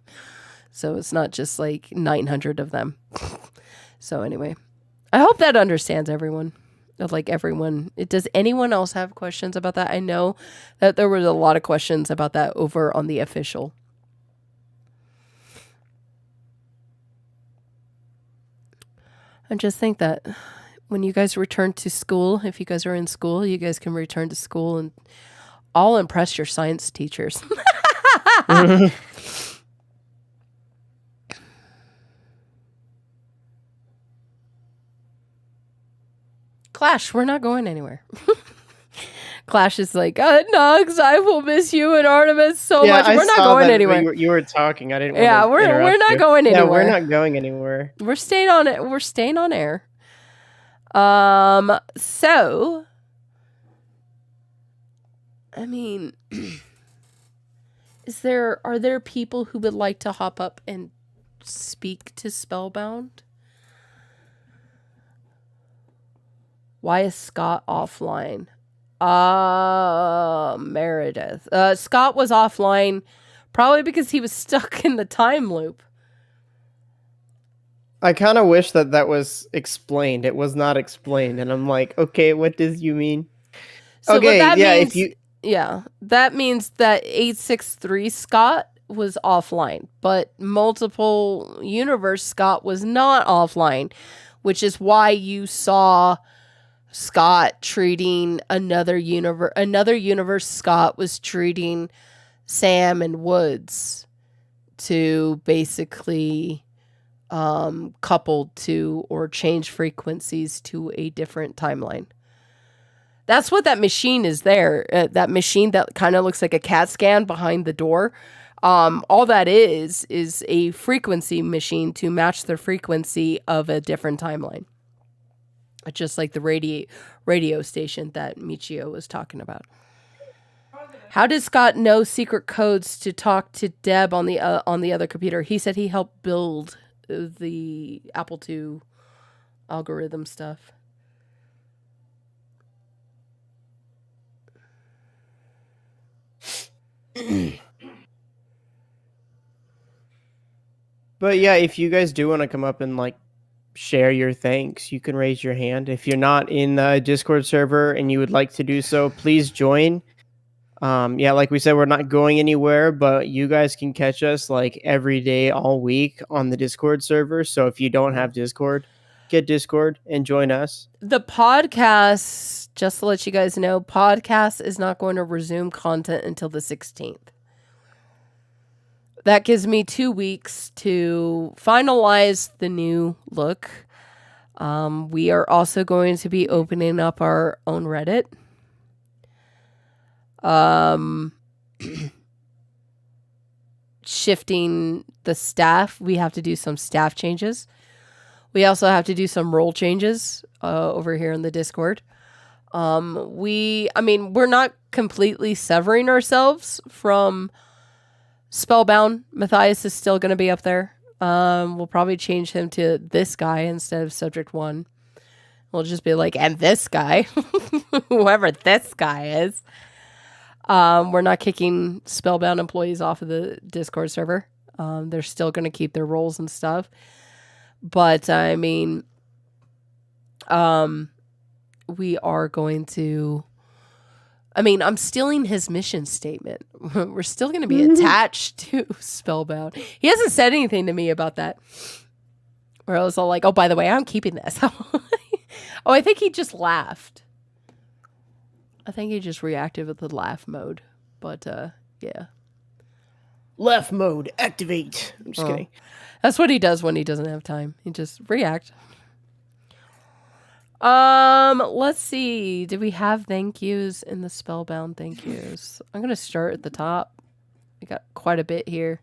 So it's not just 900 of them. So anyway, I hope that understands everyone. Everyone. Does anyone else have questions about that? I know that there was a lot of questions about that over on the official. And just think that when you guys return to school, if you guys are in school, you guys can return to school and all impress your science teachers. Clash, we're not going anywhere. Clash is like, Nugs, I will miss you and Artemis so much. We're not going anywhere. You were talking. I didn't. Yeah, we're not going anywhere. Yeah, we're not going anywhere. We're staying on it. We're staying on air. So, I mean, are there people who would like to hop up and speak to Spellbound? Why is Scott offline? Meredith. Scott was offline probably because he was stuck in the time loop. I kind of wish that was explained. It was not explained, and I'm like, okay, what does you mean? So okay, that yeah, means, if you that means that 863 Scott was offline, but multiple universe Scott was not offline, which is why you saw Scott treating another universe Scott was treating Sam and Woods to basically couple to or change frequencies to a different timeline. That's what that machine is there. That machine that kind of looks like a CAT scan behind the door. All that is a frequency machine to match the frequency of a different timeline. Just like the radio station that Michio was talking about. How did Scott know secret codes to talk to Deb on the other computer? He said he helped build the Apple II algorithm stuff. But yeah, if you guys do want to come up and like share your thanks, you can raise your hand. If you're not in the Discord server and you would like to do so, please join. Yeah, like we said, we're not going anywhere, but you guys can catch us like every day, all week on the Discord server. So if you don't have Discord, get Discord and join us. The podcast, just to let you guys know, podcast is not going to resume content until the 16th. That gives me 2 weeks to finalize the new look. We are also going to be opening up our own Reddit. Shifting the staff. We have to do some staff changes. We also have to do some role changes over here in the Discord. We're not completely severing ourselves from Spellbound. Matthias is still going to be up there. We'll probably change him to this guy instead of Subject 1. We'll just be like, and this guy, whoever this guy is. We're not kicking Spellbound employees off of the Discord server. They're still going to keep their roles and stuff. But, we are going to... I'm stealing his mission statement. We're still going to be attached to Spellbound. He hasn't said anything to me about that. Where I was all like, oh, by the way, I'm keeping this. I think he just laughed. I think he just reacted with the laugh mode. But, yeah. Laugh mode, activate. I'm just kidding. That's what he does when he doesn't have time. He just react. Let's see. Do we have thank yous in the Spellbound thank yous? I'm going to start at the top. We got quite a bit here.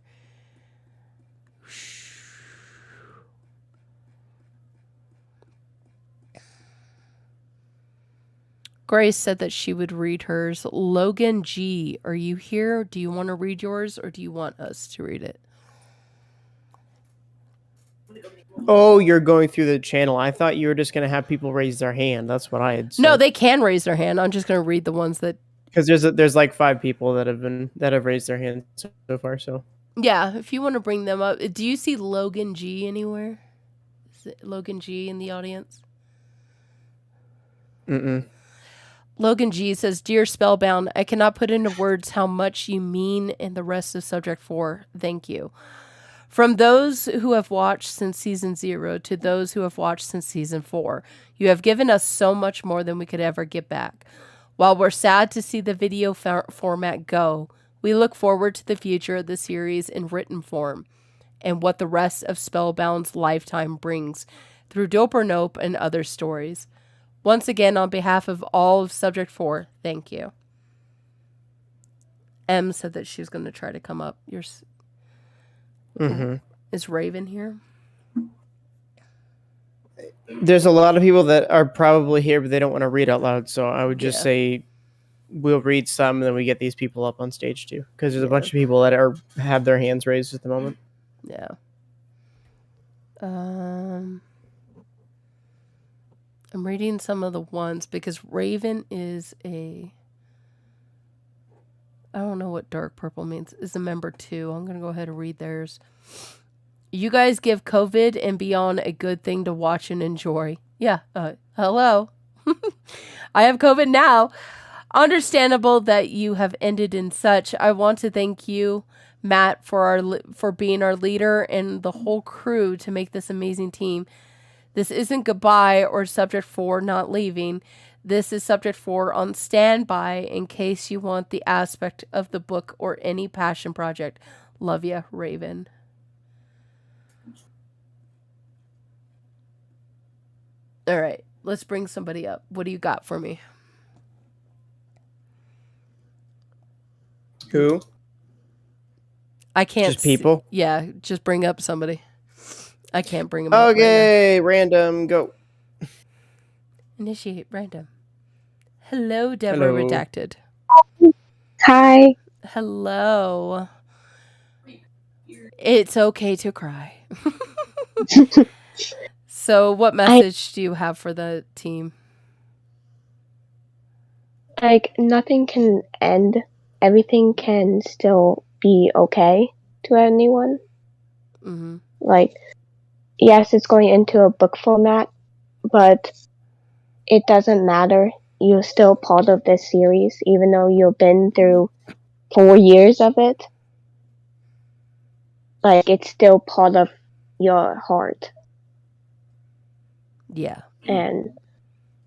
Grace said that she would read hers. Logan G, are you here? Do you want to read yours or do you want us to read it? Oh, you're going through the channel. I thought you were just going to have people raise their hand. That's what I had said. No, they can raise their hand. I'm just going to read the ones that... Because there's like 5 people that have raised their hands so far. So yeah, if you want to bring them up. Do you see Logan G anywhere? Is it Logan G in the audience? Mm-mm. Logan G says, Dear Spellbound, I cannot put into words how much you mean in the rest of Subject 4. Thank you. From those who have watched since season 0 to those who have watched since season 4, you have given us so much more than we could ever get back. While we're sad to see the video format go, we look forward to the future of the series in written form and what the rest of Spellbound's lifetime brings through Dope or Nope and other stories. Once again, on behalf of all of Subject 4, thank you. M said that she was going to try to come up. Is Raven here? There's a lot of people that are probably here, but they don't want to read out loud. So I would just say we'll read some, and then we get these people up on stage too, because there's a bunch of people that have their hands raised at the moment. Yeah. I'm reading some of the ones because Raven is I don't know what dark purple means. Is a member 2. I'm going to go ahead and read theirs. You guys give COVID and beyond a good thing to watch and enjoy. Yeah. Hello. I have COVID now. Understandable that you have ended in such. I want to thank you, Matt, for being our leader and the whole crew to make this amazing team. This isn't goodbye or Subject 4 not leaving. This is Subject 4 on standby in case you want the aspect of the book or any passion project. Love ya, Raven. All right, let's bring somebody up. What do you got for me? Who? I can't. Just people? Yeah, just bring up somebody. I can't bring them up. Okay, random, go. Initiate random. Hello, Deborah Hello. Redacted. Hi. Hello. It's okay to cry. So, what message do you have for the team? Like, nothing can end. Everything can still be okay to anyone. Mm-hmm. Like, yes, it's going into a book format, but it doesn't matter. You're still part of this series, even though you've been through 4 years of it. Like, it's still part of your heart. Yeah. And,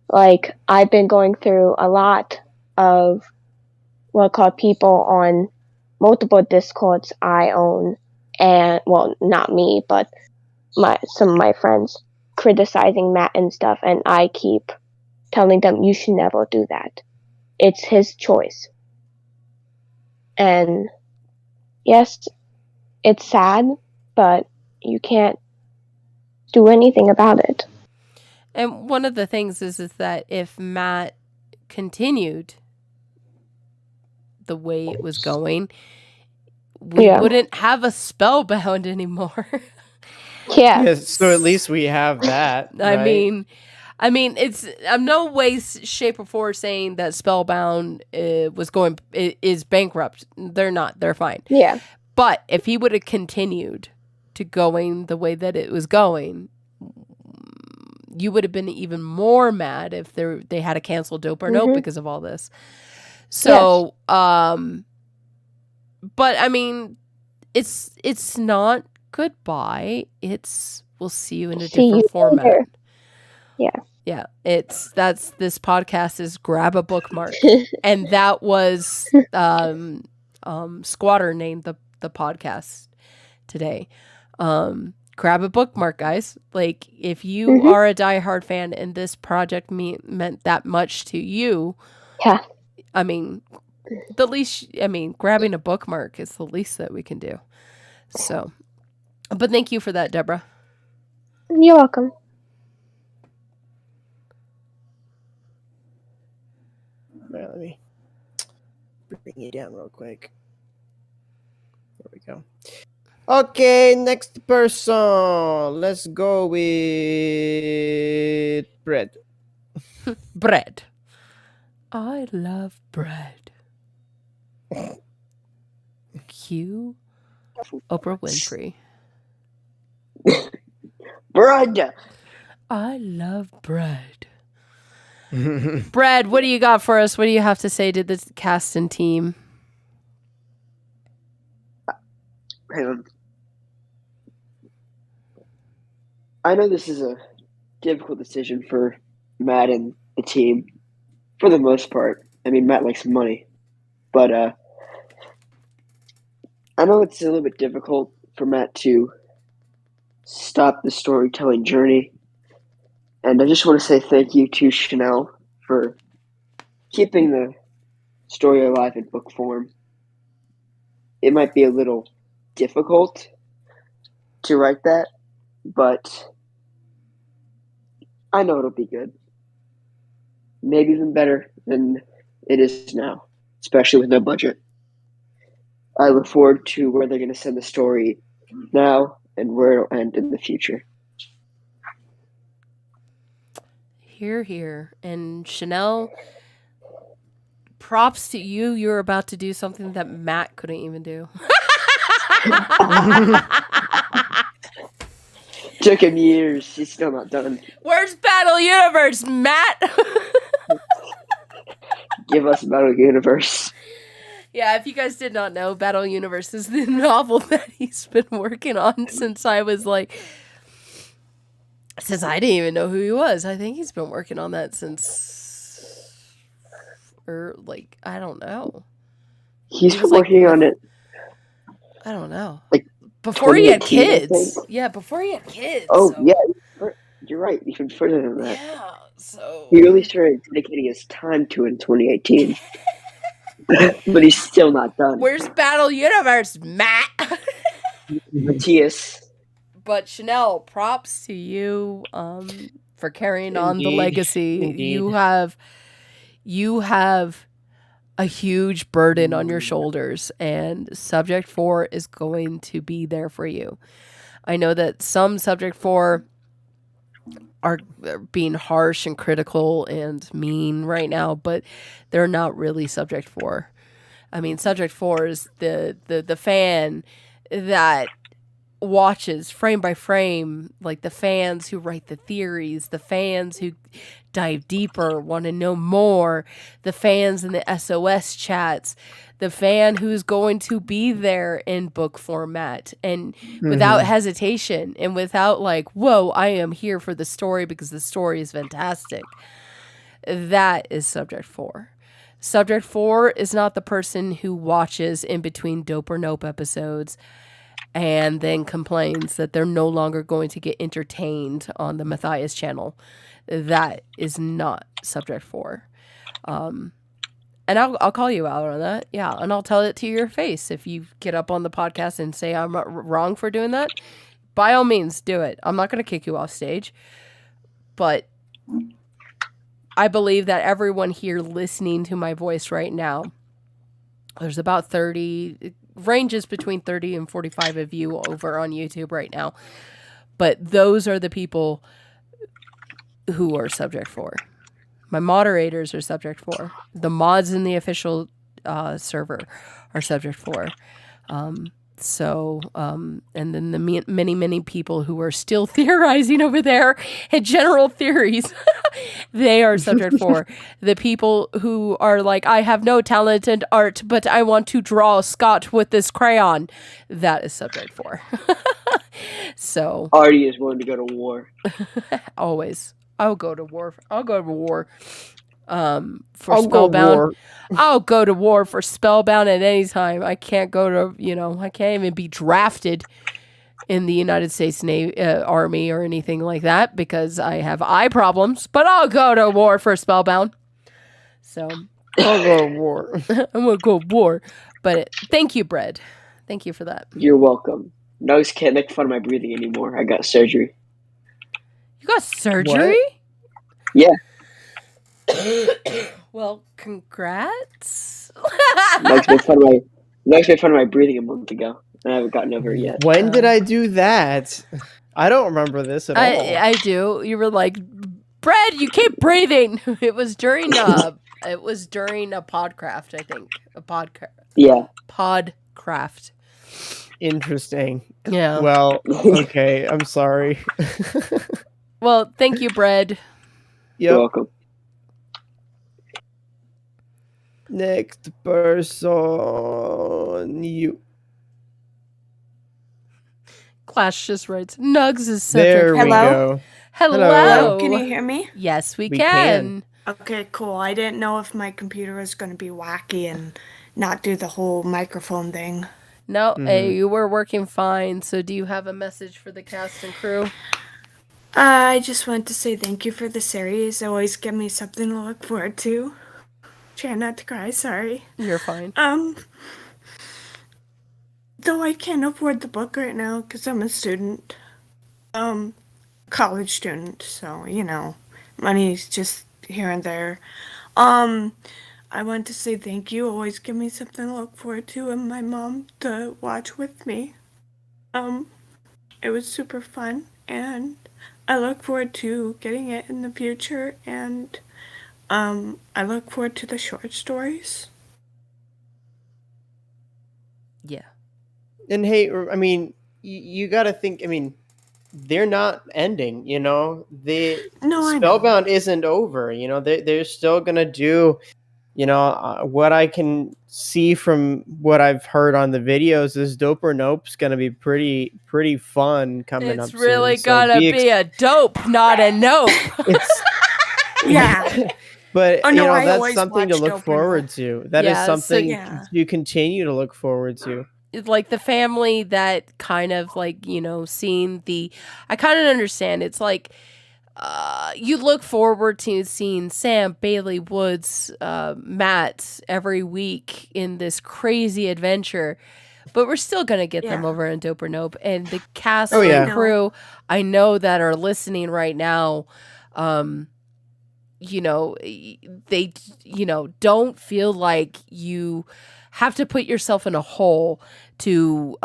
like, I've been going through a lot of what called people on multiple Discords I own, and, well, not me, but some of my friends criticizing Matt and stuff, and I keep telling them, you should never do that. It's his choice. And, yes, it's sad, but you can't do anything about it. And one of the things is that if Matt continued the way it was going, we wouldn't have a Spellbound anymore. Yes, so at least we have that. I right? mean, it's I'm no way, shape, or form saying that Spellbound is bankrupt. They're not. They're fine. Yeah. But if he would have continued to going the way that it was going, you would have been even more mad if they had to cancel Dope or Nope because of all this. So, yes. But I mean, it's not goodbye. We'll see you in a different format. Later. Yeah. Yeah. This podcast is Grab a Bookmark. And that was Squatter named the podcast today. Grab a bookmark, guys. Like, if you are a diehard fan and this project meant that much to you, I mean, grabbing a bookmark is the least that we can do. So, but thank you for that, Deborah. You're welcome. Right, let me bring you down real quick. There we go. Okay, next person. Let's go with bread. Bread. I love bread. Cue Oprah Winfrey. Bread. I love bread. Bread, what do you got for us? What do you have to say to the cast and team? I know this is a difficult decision for Matt and the team, for the most part. I mean, Matt likes money, but I know it's a little bit difficult for Matt to stop the storytelling journey. And I just want to say thank you to Shenelle for keeping the story alive in book form. It might be a little difficult to write that, but I know it'll be good. Maybe even better than it is now, especially with no budget. I look forward to where they're going to send the story now and where it'll end in the future. Hear, hear. And Shenelle, props to you. You're about to do something that Matt couldn't even do. Took him years. He's still not done. Where's Battle Universe, Matt? Give us Battle Universe. Yeah, if you guys did not know, Battle Universe is the novel that he's been working on since I didn't even know who he was. I think he's been working on that since, I don't know. He's been working on it. I don't know. Like before he had kids. Yeah, before he had kids. Oh, so. yeah. You're right. Even further than that. Yeah, so. He really started dedicating his time to it in 2018. But he's still not done. Where's Battle Universe, Matt? Matthias. But Shenelle, props to you for carrying on the legacy. Indeed. You have a huge burden on your shoulders, and Subject 4 is going to be there for you. I know that some Subject 4 are being harsh and critical and mean right now, but they're not really Subject 4. I mean, Subject 4 is the fan that watches frame by frame, like the fans who write the theories, the fans who dive deeper, want to know more, the fans in the SOS chats, the fan who's going to be there in book format and without hesitation and without like, whoa, I am here for the story because the story is fantastic. That is Subject 4. Subject 4 is not the person who watches in between Dope or Nope episodes and then complains that they're no longer going to get entertained on the Matthias channel. That is not Subject 4. And I'll call you out on that. Yeah, and I'll tell it to your face. If you get up on the podcast and say I'm wrong for doing that, by all means, do it. I'm not going to kick you off stage. But I believe that everyone here listening to my voice right now, there's about 30, it ranges between 30 and 45 of you over on YouTube right now. But those are the people who are Subject 4. My moderators are Subject 4. The mods in the official server are Subject 4. And then the many people who are still theorizing over there and general theories, they are Subject 4. The people who are like, I have no talent in art, but I want to draw Scott with this crayon, that is Subject 4. So Artie is willing to go to war. always. I'll go to war. For Spellbound. I'll go to war for Spellbound at any time. I can't go to, I can't even be drafted in the United States Navy, Army or anything like that because I have eye problems, but I'll go to war for Spellbound. So I'll go to war. I'm going to go to war. But thank you, Bread. Thank you for that. You're welcome. No, you can't make fun of my breathing anymore. I got surgery. You got surgery? What? Yeah. Well, congrats. Max made fun of my breathing a month ago, and I haven't gotten over it yet. When did I do that? I don't remember this at all. I do. You were like, Bread, you keep breathing. It was during a Podcraft, I think. A podcast. Yeah. Podcraft. Interesting. Yeah. Well, okay. I'm sorry. Well, thank you, Bread. You're welcome. Next person, you. Clash just writes, Nugs is subject. There we Hello? go. Hello. Can you hear me? Yes, we We can. Okay, cool. I didn't know if my computer was going to be wacky and not do the whole microphone thing. No, hey, you were working fine. So do you have a message for the cast and crew? I just want to say thank you for the series. Always give me something to look forward to. Try not to cry, sorry. You're fine. Though I can't afford the book right now because I'm a student. College student, so, money's just here and there. I want to say thank you. Always give me something to look forward to and my mom to watch with me. It was super fun and I look forward to getting it in the future and I look forward to the short stories. Yeah. And hey, I mean, you got to think, I mean, they're not ending, The Spellbound isn't over, they're still going to do, what I can see from what I've heard on the videos is Dope or Nope's going to be pretty fun coming up soon. It's really gonna be a dope, not a nope. Yeah. But Oh, no, I that's always something to watch look Dope or forward to. That is Yeah, something so- you continue to look forward to. Like the family that kind of like, seeing I kind of understand. It's like, you look forward to seeing Sam, Bailey, Woods, Matt every week in this crazy adventure, but we're still going to get them over in Dope or Nope. And the cast and crew, I know that are listening right now, they, don't feel like you have to put yourself in a hole to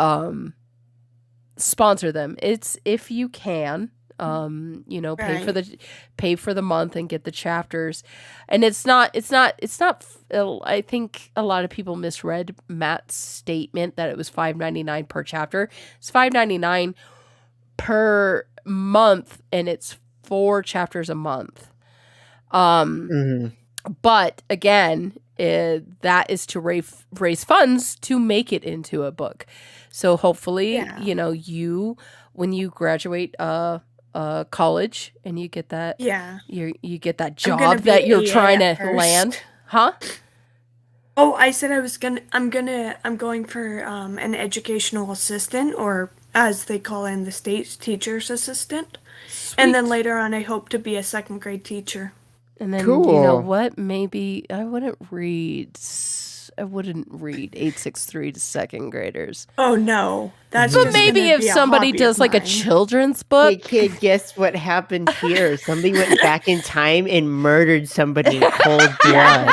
sponsor them. It's if you can, pay for the month and get the chapters. And it's not I think a lot of people misread Matt's statement that it was $5.99 per chapter. It's $5.99 per month and it's 4 chapters a month. But again, that is to raise funds to make it into a book. So hopefully, when you graduate college and you get that, you get that job that you're trying to land, huh? Oh, I said I'm going for an educational assistant, or as they call it in the States, teacher's assistant. Sweet. And then later on, I hope to be a 2nd grade teacher. And then, you know what? Maybe I wouldn't read 863 to 2nd graders. Oh, no. That's But maybe if somebody does like a children's book. Hey kid, guess what happened here? Somebody went back in time and murdered somebody in cold blood.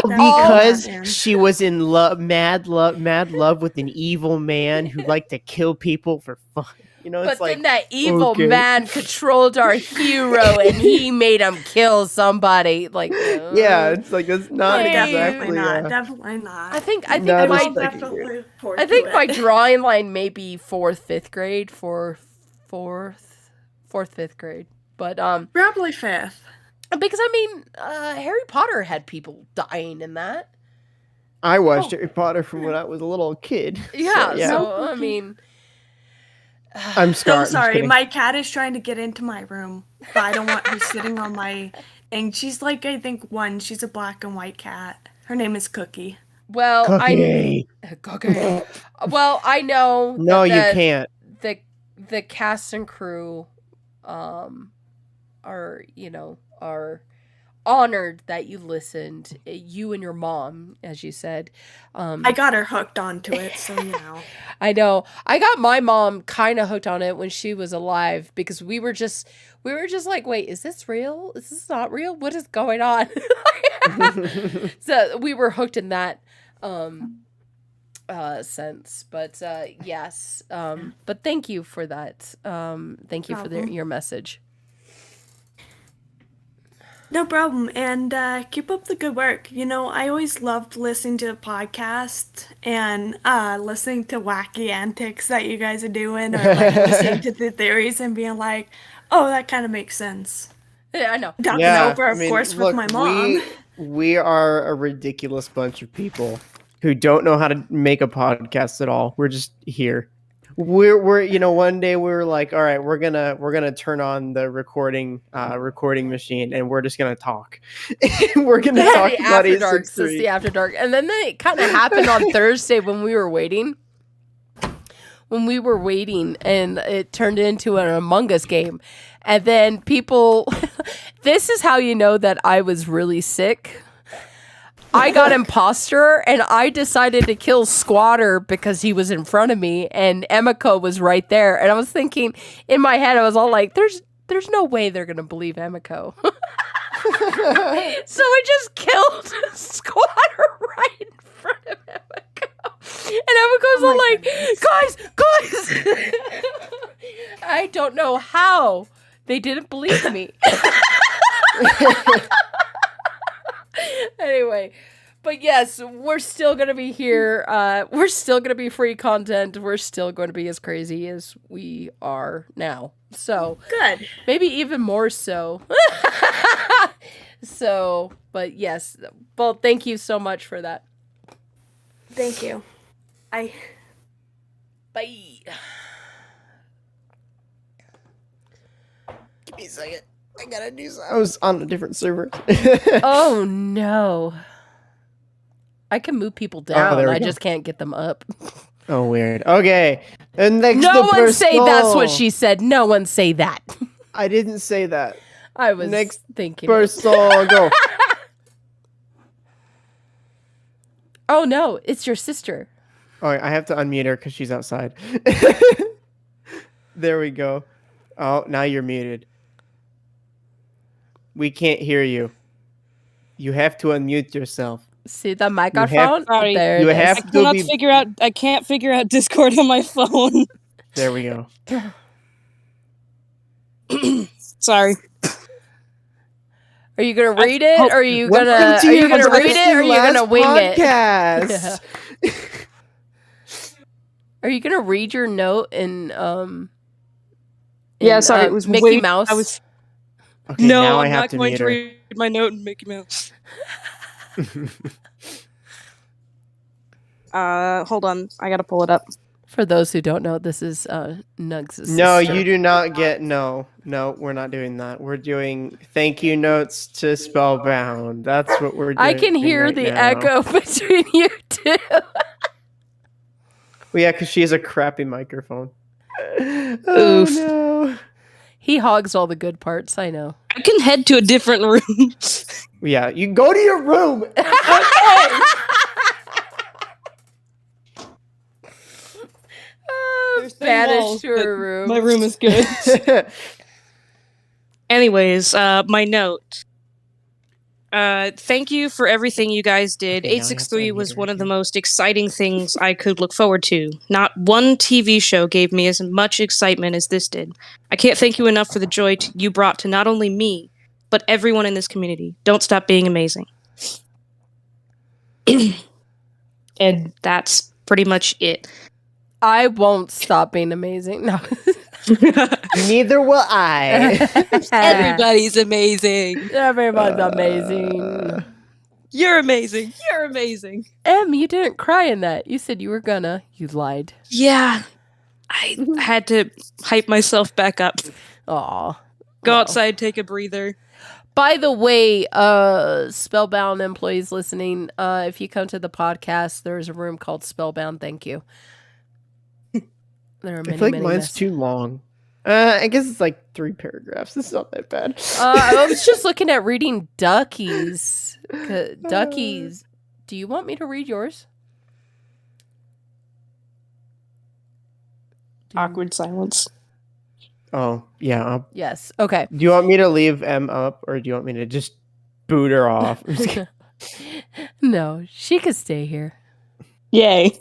Because she was in mad love with an evil man who liked to kill people for fun. But then that evil man controlled our hero and he made him kill somebody. Like, yeah, it's like that's not exactly. Definitely not. I think Not my a second grade. my drawing line may be 4th, 5th grade for 4th, 5th grade. But probably 5th. Because Harry Potter had people dying in that. I watched Harry Potter from when I was a little kid. Yeah, so I mean, I'm scarred. So sorry, my cat is trying to get into my room, but I don't want her sitting on my thing. She's like, I think 1. She's a black and white cat. Her name is Cookie. Well, Cookie. Well, I know. No, you can't. The cast and crew, are honored that you listened. You and your mom, as you said. I got her hooked onto it, so I know. I got my mom kind of hooked on it when she was alive because we were just like, wait, is this real? Is this not real? What is going on? So we were hooked in that sense. But yes. But thank you for that. Thank you for your message. No problem, and keep up the good work. I always loved listening to the podcast and listening to wacky antics that you guys are doing, or like listening to the theories and being like, "Oh, that kind of makes sense." Yeah, I know. Talking over, of course, with my mom. We are a ridiculous bunch of people who don't know how to make a podcast at all. We're just here. we're one day we were like, all right, we're gonna turn on the recording machine and we're just gonna talk. We're gonna talk The about after dark. It's 863. the after dark, and then it kind of happened on Thursday when we were waiting. And it turned into an Among Us game, and then people. This is how you know that I was really sick. I got imposter, and I decided to kill Squatter because he was in front of me, and Emiko was right there. And I was thinking in my head, I was all like, "There's no way they're gonna believe Emiko." So I just killed Squatter right in front of Emiko, and Emiko's all like, "Guys!" I don't know how they didn't believe me. Anyway, but yes, we're still going to be here. We're still going to be free content. We're still going to be as crazy as we are now. So Good. Maybe even more so. So, but yes. Well, thank you so much for that. Thank you. Bye. Give me a second. I gotta do something. I was on a different server. Oh no. I can move people down. there we I go. just can't get them up. Oh, weird. Okay. And next No up, one say that's what person. she said. No one say that. I didn't say that. I was Next thinking. person, go. Oh no, it's your sister. Oh, I have to unmute her because she's outside. There we go. Oh, now you're muted. We can't hear you. You have to unmute yourself. See the microphone? Sorry. There You it is. have I can't figure out Discord on my phone. There we go. Sorry. Are you gonna read it, or are you gonna Welcome to are you your gonna read it, or are you gonna last wing podcast. it? Are you gonna read your note in Yeah, sorry, it was Mickey way- Mouse? I was Okay, no, now I'm I have not to going mute to her. read my note in Mickey Mouse. Hold on, I gotta pull it up. For those who don't know, this is Nugs' No, sister. you do not get no, we're not doing that. We're doing thank you notes to Spellbound. That's what we're doing. I can hear right the now. echo between you two. Well, yeah, because she has a crappy microphone. Oof. No. He hogs all the good parts. I know. I can head to a different room. Yeah, you go to your room. Banished to her room. My room is good. Anyways, my note. Thank you for everything you guys did. Okay, now I have to 863 was unmute one her of the again. most exciting things I could look forward to. Not one TV show gave me as much excitement as this did. I can't thank you enough for the joy you brought to not only me, but everyone in this community. Don't stop being amazing. And that's pretty much it. I won't stop being amazing. No. Neither will I. Everybody's amazing. Everyone's amazing. You're amazing. You're amazing. Em, you didn't cry in that. You said you were gonna. You lied. Yeah. I had to hype myself back up. Aw. Go outside, take a breather. By the way, Spellbound employees listening, if you come to the podcast, there's a room called Spellbound. Thank you. There are many, I feel like many mine's messages. too long. I guess it's like 3 paragraphs. It's not that bad. I was just looking at reading Ducky's. Ducky's. Do you want me to read yours? Awkward silence. Oh, yeah. Yes. Okay. Do you want me to leave M up or do you want me to just boot her off? I'm just kidding. No, she could stay here. Yay.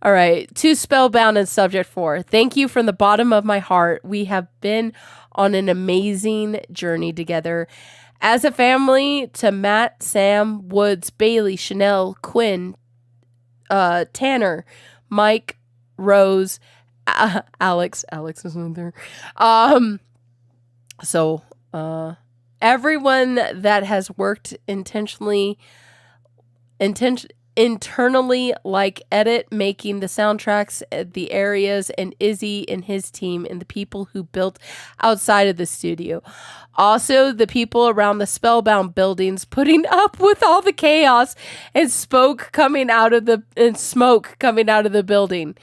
All right. To Spellbound and Subject 4. Thank you from the bottom of my heart. We have been on an amazing journey together. As a family, to Matt, Sam, Woods, Bailey, Shenelle, Quinn, Tanner, Mike, Rose, Alex is not there. Everyone that has worked internally, like Edit making the soundtracks, the areas, and Izzy and his team, and the people who built outside of the studio. Also, the people around the Spellbound buildings putting up with all the chaos and smoke coming out of the building.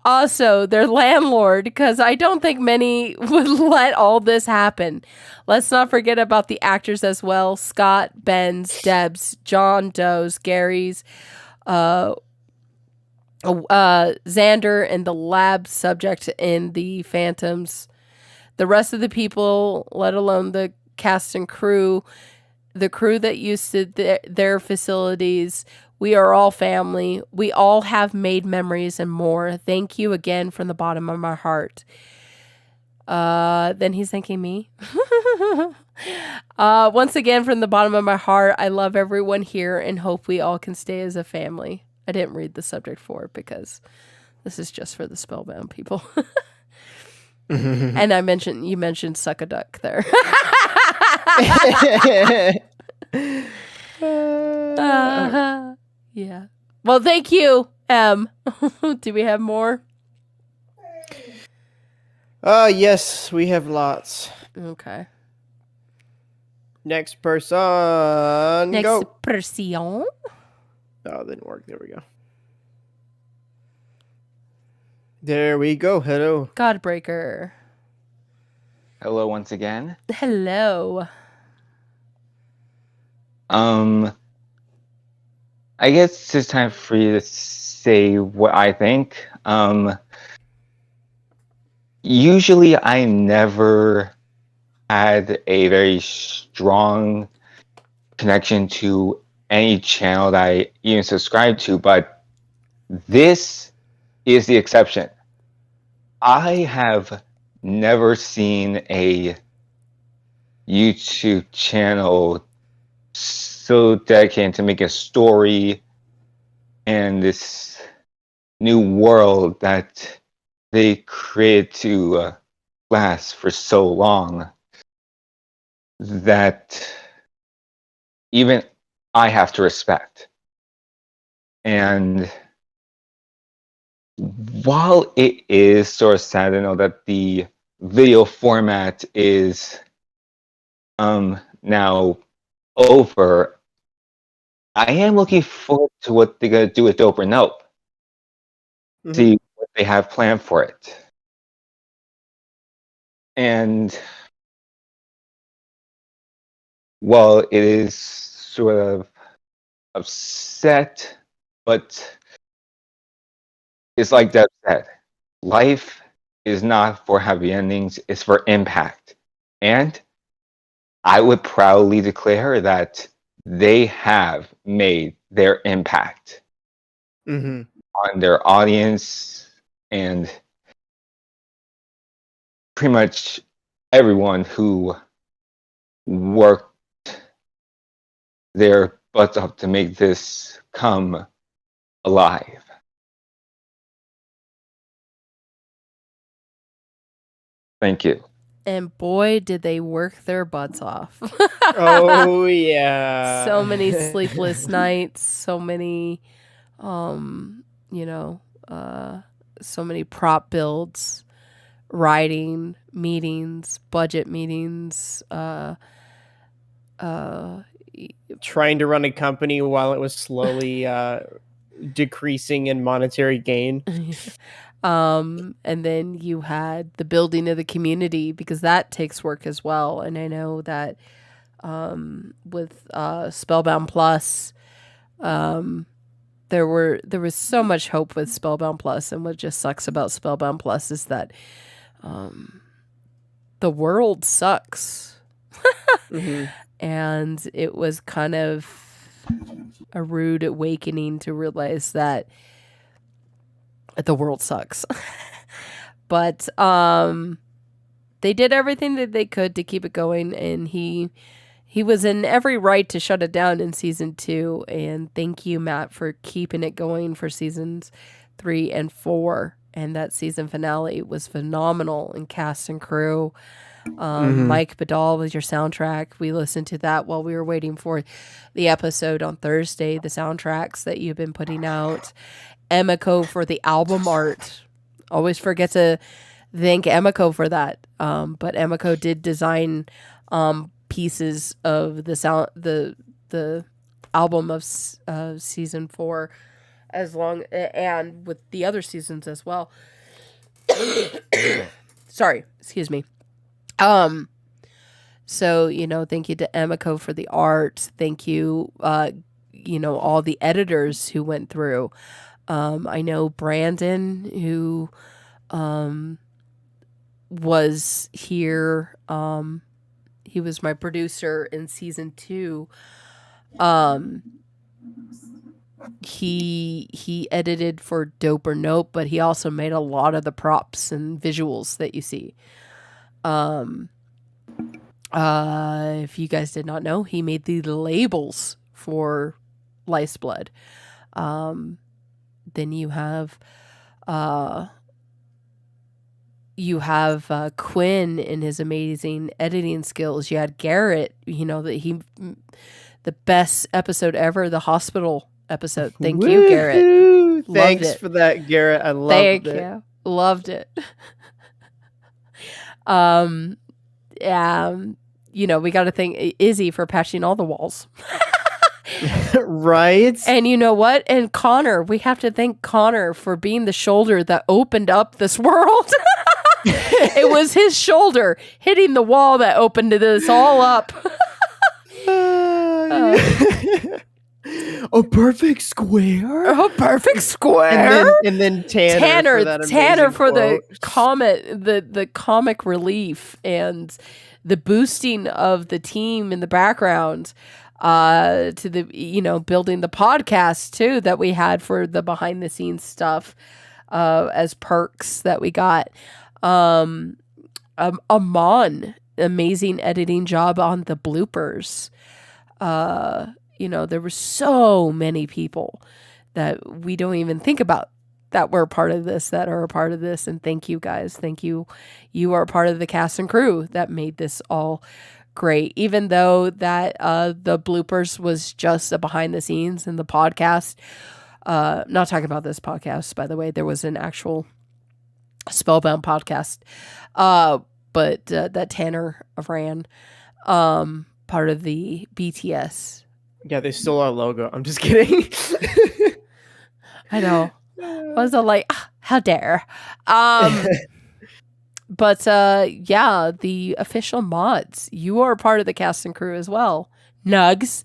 Also, their landlord, because I don't think many would let all this happen. Let's not forget about the actors as well. Scott, Ben's, Deb's, John Doe's, Gary's, Xander, and the lab subject in the Phantoms. The rest of the people, let alone the cast and crew, the crew that used their facilities. We are all family. We all have made memories and more. Thank you again from the bottom of my heart. Then he's thanking me. Once again, from the bottom of my heart, I love everyone here and hope we all can stay as a family. I didn't read the subject for it because this is just for the Spellbound people. And you mentioned Suck a Duck there. Yeah. Well, thank you, M. Do we have more? Yes, we have lots. Okay. Next person. Next go. person. Oh, it didn't work. There we go. There we go. Hello. Godbreaker. Hello once again. Hello. I guess it's time for you to say what I think. Usually I never had a very strong connection to any channel that I even subscribe to, but this is the exception. I have never seen a YouTube channel so dedicated to make a story and this new world that they created to last for so long that even I have to respect. And while it is sort of sad to know that the video format is now over, I am looking forward to what they're going to do with Dope or Nope. See what they have planned for it. And while it is sort of upset, but it's like Deb said, life is not for happy endings, it's for impact. And I would proudly declare that they have made their impact on their audience and pretty much everyone who worked their butts up to make this come alive. Thank you. And boy, did they work their butts off. Oh, yeah. So many sleepless nights, so many, so many prop builds, writing, meetings, budget meetings, trying to run a company while it was slowly decreasing in monetary gain. And then you had the building of the community, because that takes work as well. And I know that with Spellbound Plus, there was so much hope with Spellbound Plus, and what just sucks about Spellbound Plus is that the world sucks. And it was kind of a rude awakening to realize that the world sucks. But they did everything that they could to keep it going, and he was in every right to shut it down in season 2. And thank you, Matt, for keeping it going for seasons 3 and 4. And that season finale was phenomenal in cast and crew. Mike Badal was your soundtrack. We listened to that while we were waiting for the episode on Thursday, the soundtracks that you've been putting out. Emiko for the album art. Always forget to thank Emiko for that. But Emiko did design pieces of the album of season 4 and with the other seasons as well. Sorry, excuse me. So, thank you to Emiko for the art. Thank you, all the editors who went through. I know Brandon, who was here. He was my producer in season 2. He edited for Dope or Nope, but he also made a lot of the props and visuals that you see. If you guys did not know, he made the labels for Life's Blood. Then you have Quinn in his amazing editing skills. You had Garrett, the best episode ever, the hospital episode. Thank you, Garrett. Thanks for that, Garrett. I loved it. Thank you. Loved it. We got to thank Izzy for patching all the walls. Right? And you know what? And Connor, we have to thank Connor for being the shoulder that opened up this world. It was his shoulder hitting the wall that opened this all up. A perfect square. A perfect square. And then Tanner for the quote. the comic relief and the boosting of the team in the background. To the building the podcast too that we had for the behind the scenes stuff as perks that we got. Amon, amazing editing job on the bloopers. There were so many people that we don't even think about that were a part of this, that are a part of this. And thank you guys. Thank you. You are part of the cast and crew that made this all great. Even though that the bloopers was just a behind the scenes in the podcast. Not talking about this podcast, by the way. There was an actual Spellbound podcast. But that Tanner ran, part of the BTS. Yeah, they stole our logo. I'm just kidding. I know. I was like, how dare. But the official mods, you are part of the cast and crew as well. Nugs.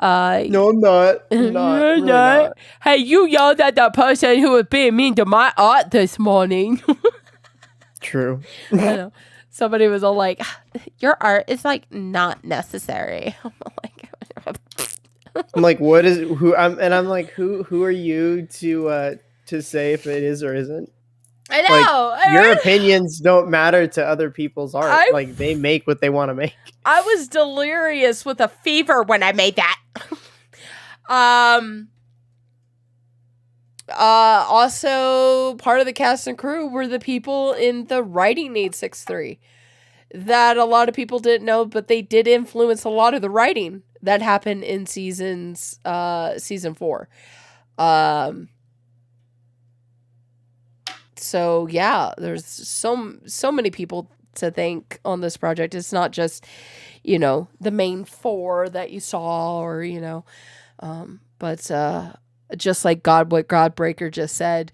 No, I'm not. I'm really not. Hey, you yelled at the person who was being mean to my art this morning. True. I know. Somebody was all like, your art is like not necessary. I'm like, what is who? I'm like, who are you to say if it is or isn't? I know. Like, your opinions don't matter to other people's art. Like, they make what they want to make. I was delirious with a fever when I made that. Also, part of the cast and crew were the people in the Writing Need 6-3 that a lot of people didn't know, but they did influence a lot of the writing that happened in season 4. So yeah, there's so many people to thank on this project. It's not just, the main 4 that you saw or, but just like what Godbreaker just said,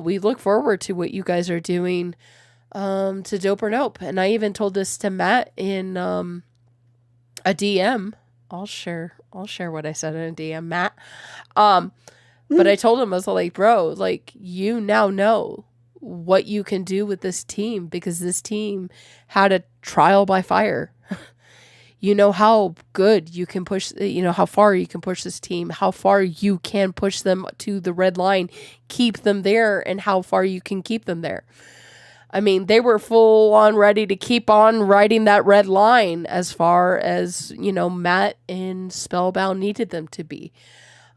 we look forward to what you guys are doing to Dope or Nope. And I even told this to Matt in a DM. I'll share what I said in a DM, Matt. But I told him, I was like, bro, like, you now know what you can do with this team because this team had a trial by fire. You know how good you can push, how far you can push this team, how far you can push them to the red line, keep them there, and how far you can keep them there. I mean, they were full on ready to keep on riding that red line as far as, Matt and Spellbound needed them to be.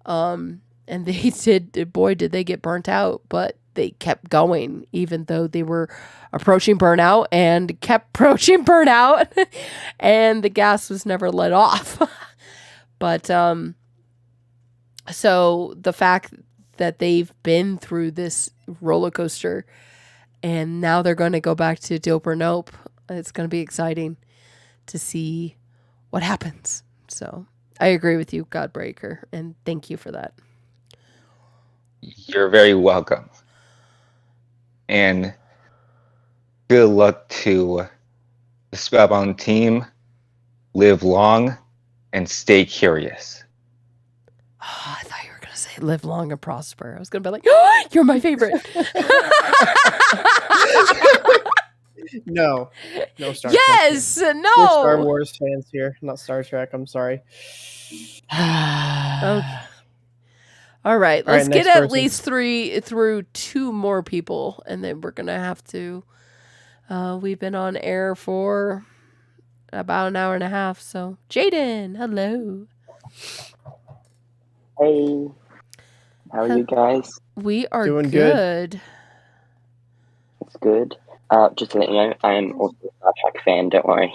And they did, boy, did they get burnt out. But they kept going, even though they were approaching burnout and kept approaching burnout, and the gas was never let off. But so the fact that they've been through this roller coaster and now they're going to go back to Dope or Nope, it's going to be exciting to see what happens. So I agree with you, Godbreaker, and thank you for that. You're very welcome. And good luck to the Spellbound team. Live long and stay curious. Oh, I thought you were going to say live long and prosper. I was going to be like, oh, you're my favorite. No Star Trek. Yes, no. We're Star Wars fans here, not Star Trek. I'm sorry. Okay. All right, let's get at least 3 through 2 more people, and then we're gonna have to. We've been on air for about an hour and a half. So, Jaden, hello. Hey, how are you guys? We are doing good. That's good. Just to let you know, I am also a Star Trek fan. Don't worry.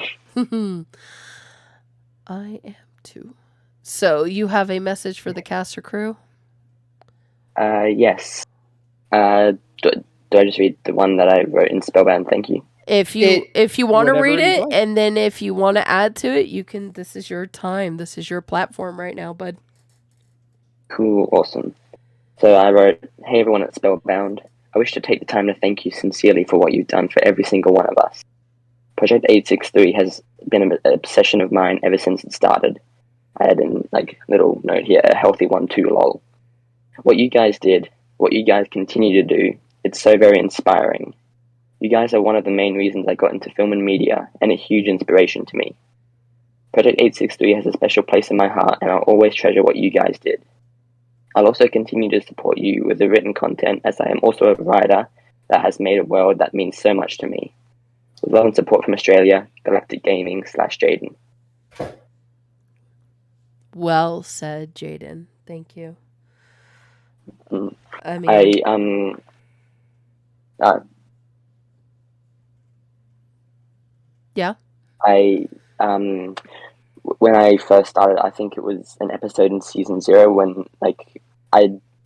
I am too. So, you have a message for the cast or crew? Yes. Do I just read the one that I wrote in Spellbound? Thank you. If you want to read it, and then if you want to add to it, you can. This is your time. This is your platform right now, bud. Cool, awesome. So I wrote, "Hey everyone at Spellbound. I wish to take the time to thank you sincerely for what you've done for every single one of us. Project 863 has been an obsession of mine ever since it started. I had a little note here, a healthy one too, lol. What you guys did, what you guys continue to do, it's so very inspiring. You guys are one of the main reasons I got into film and media, and a huge inspiration to me. Project 863 has a special place in my heart, and I'll always treasure what you guys did. I'll also continue to support you with the written content, as I am also a writer that has made a world that means so much to me. With love and support from Australia, Galactic Gaming /Jaden." Well said, Jaden. Thank you. I mean, yeah. When I first started, I think it was an episode in season 0 when I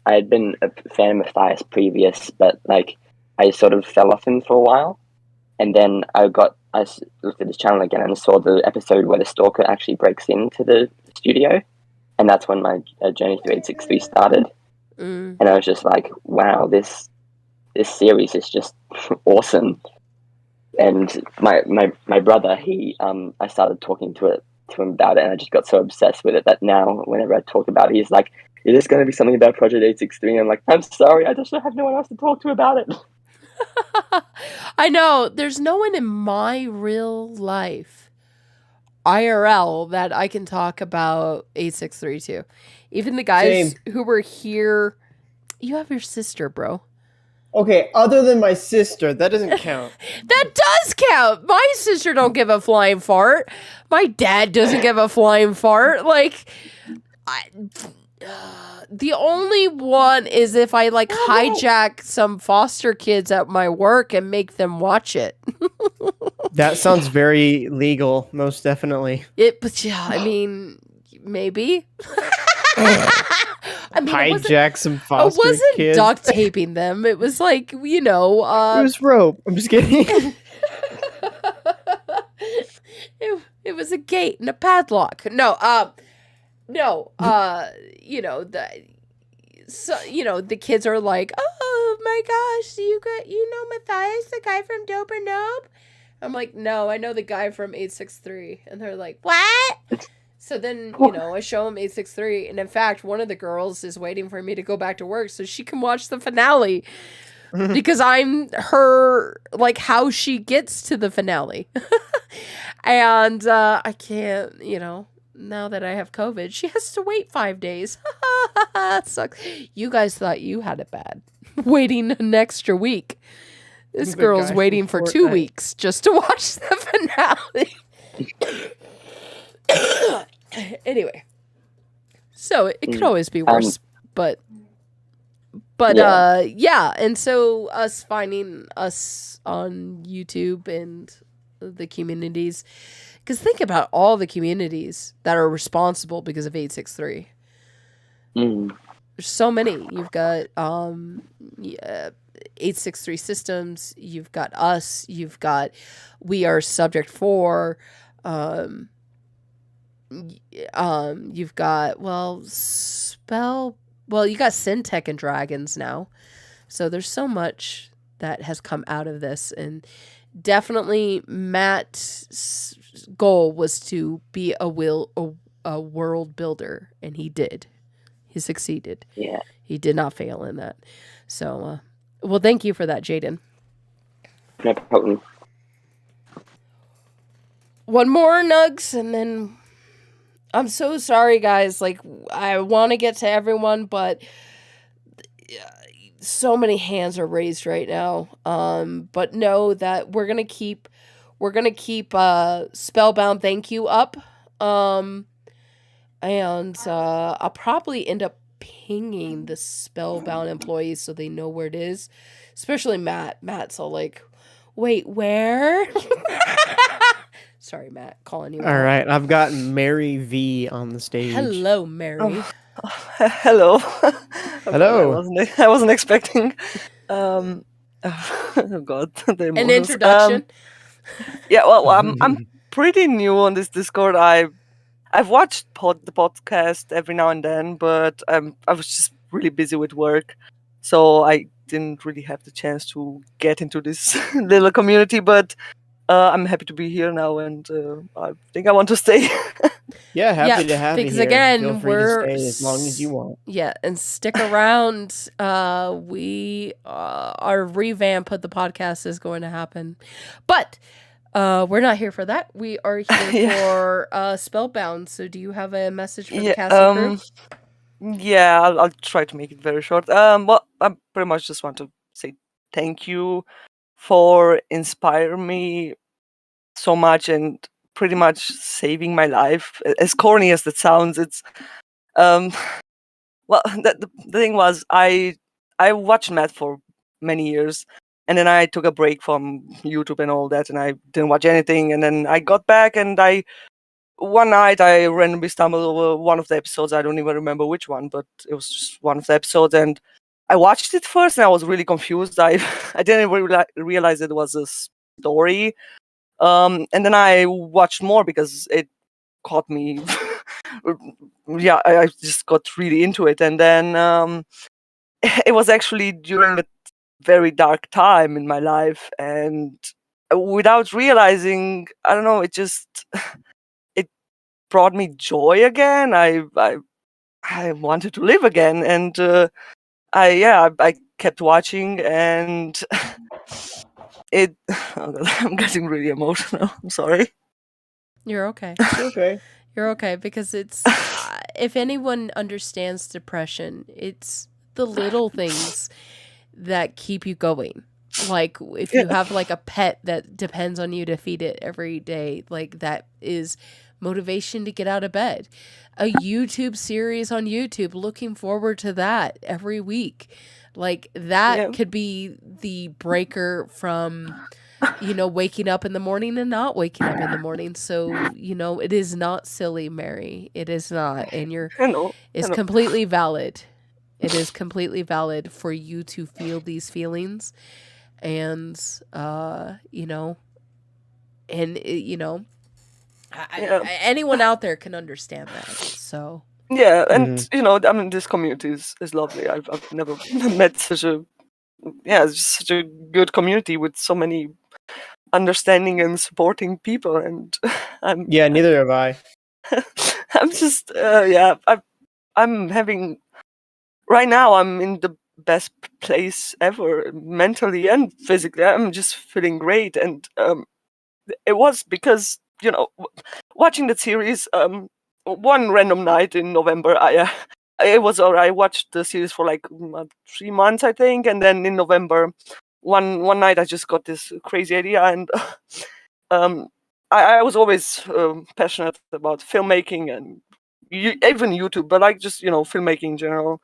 had been a fan of Matthias previous, but I sort of fell off him for a while, and then I looked at his channel again and saw the episode where the stalker actually breaks into the studio, and that's when my journey through 863 started. And I was just like, wow, this series is just awesome. And my brother, I started talking to him about it, and I just got so obsessed with it that now whenever I talk about it, he's like, "Is this going to be something about Project 863?" I'm like, "I'm sorry, I just have no one else to talk to about it." I know, there's no one in my real life, IRL, that I can talk about 863 to. Even the guys who were here, you have your sister, bro. Okay, other than my sister, that doesn't count. That does count. My sister don't give a flying fart. My dad doesn't give a flying fart. The only one is if I hijack some foster kids at my work and make them watch it. That sounds very legal, most definitely. But yeah, I mean, maybe. Hijack some foster kids. I wasn't duct taping them. It was it was rope. I'm just kidding. it was a gate and a padlock. The kids are like, "Oh my gosh, you know Matthias, the guy from Dope or Nope?" I'm like, "No, I know the guy from 863." And they're like, "What?" So then, I show them 863, and in fact, one of the girls is waiting for me to go back to work so she can watch the finale, because I'm her, how she gets to the finale. And I can't, now that I have COVID, she has to wait 5 days. That sucks. You guys thought you had it bad, waiting an extra week. This girl's waiting for 2 weeks just to watch the finale. Anyway, so it could always be worse, but But Yeah. yeah, and so us finding us on YouTube and the communities, because think about all the communities that are responsible because of 863. Mm. There's so many. You've got 863 Systems, you've got us, you've got We Are Subject 4, you've got you got Syntec and Dragons now. So there's so much that has come out of this, and definitely Matt's goal was to be a world builder, and he did. He succeeded. Yeah. He did not fail in that. So, well, thank you for that, Jaden. No problem. One more, Nugs, and then I'm so sorry, guys. Like, I want to get to everyone, but so many hands are raised right now. But know that we're gonna keep Spellbound Thank You up. And I'll probably end up pinging the Spellbound employees so they know where it is. Especially Matt. Matt's all like, wait, where? Sorry, Matt, calling you All out. right, I've got Mary V on the stage. Hello, Mary. Hello. Hello. I wasn't expecting. Oh God, the An emotions. introduction. Yeah, well, I'm pretty new on this Discord. I've watched the podcast every now and then, but I was just really busy with work, so I didn't really have the chance to get into this little community. But I'm happy to be here now, and I think I want to stay. Yeah, happy to have you because here. again, Feel free to stay as long as you want. Yeah, and stick around. We our revamp of the podcast is going to happen, but we're not here for that. We are here for Spellbound. So, do you have a message for the cast and crew? Yeah, I'll try to make it very short. Well, I pretty much just want to say thank you for inspiring me so much and pretty much saving my life. As corny as that sounds, it's well, the thing was, I watched Matt for many years, and then I took a break from YouTube and all that, and I didn't watch anything. And then I got back, and one night I randomly stumbled over one of the episodes. I don't even remember which one, but it was just one of the episodes, and I watched it first, and I was really confused. I didn't realize it was a story. And then I watched more because it caught me. Yeah, I just got really into it. And then it was actually during a very dark time in my life. And without realizing, I don't know, it brought me joy again. I wanted to live again. And I kept watching, and oh God, I'm getting really emotional. I'm sorry. You're okay. Okay. You're okay, because it's if anyone understands depression, it's the little things that keep you going. Like if you have like a pet that depends on you to feed it every day, like that is motivation to get out of bed. A YouTube series on YouTube, looking forward to that every week. Like that could be the breaker from, waking up in the morning and not waking up in the morning. So, it is not silly, Mary. It is not. And it's completely valid. It is completely valid for you to feel these feelings. And, anyone out there can understand that. So. Yeah, and this community is lovely. I've never met such a good community with so many understanding and supporting people, and neither have I. I'm just I'm having right now. I'm in the best place ever, mentally and physically. I'm just feeling great, and it was because watching the series. One random night in November, I watched the series for like 3 months, I think, and then in November, one night I just got this crazy idea, and I was always passionate about filmmaking and even YouTube, but like just filmmaking in general,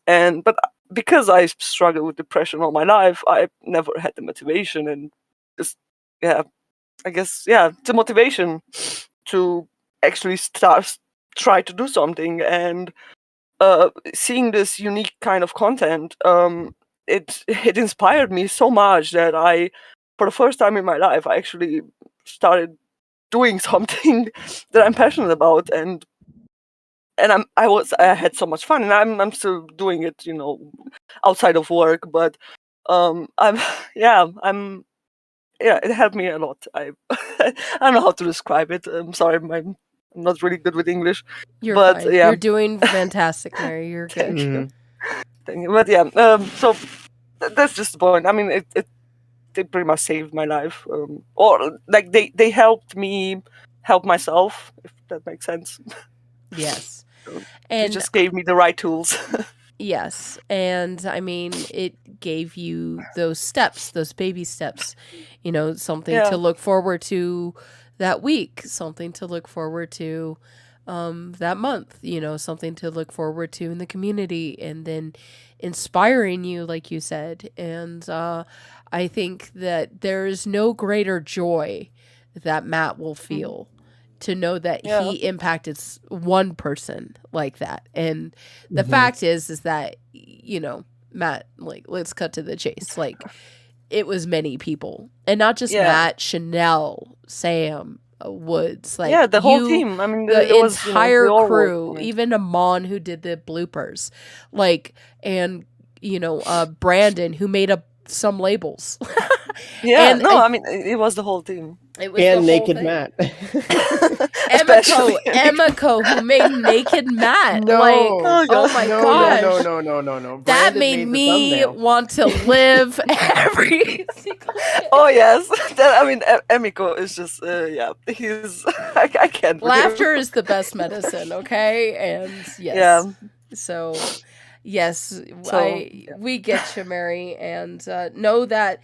but because I struggled with depression all my life, I never had the motivation and just, yeah, I guess, yeah, the motivation to actually try to do something. And seeing this unique kind of content, it inspired me so much that I, for the first time in my life, I actually started doing something that I'm passionate about, and I had so much fun, and I'm still doing it, outside of work. But I'm it helped me a lot. I don't know how to describe it. I'm sorry, I'm not really good with English. You're but fine. yeah, You're doing fantastic, Mary. You're good. Thank you. Thank you. But yeah, so that's just the point. I mean, they pretty much saved my life, or like they helped me help myself, if that makes sense. Yes. They And just gave me the right tools. yes. And I mean, it gave you those steps, those baby steps, something Yeah. to look forward to that week, something to look forward to that month, something to look forward to in the community, and then inspiring you, like you said. And I think that there is no greater joy that Matt will feel to know that he impacted one person like that. And the fact is that, Matt, like, let's cut to the chase. Like, it was many people, and not just Matt, Shenelle, Sam, Woods, like the whole team. I mean, the it was, entire they all worked crew, on it. even Amon who did the bloopers, like, and Brandon who made up some labels. Yeah, And no, I mean, it was the whole team. It was And the whole Naked thing. Matt. Emiko, who made Naked Matt. No. Like, Oh, oh my no, gosh. No. That Brandon made the me thumbnail. want to live every single day. Oh yes, I mean, Emiko is just he's I can't. with him. Laughter is the best medicine, okay? And yes. Yeah. So, yes, So, we get you, Mary, and know that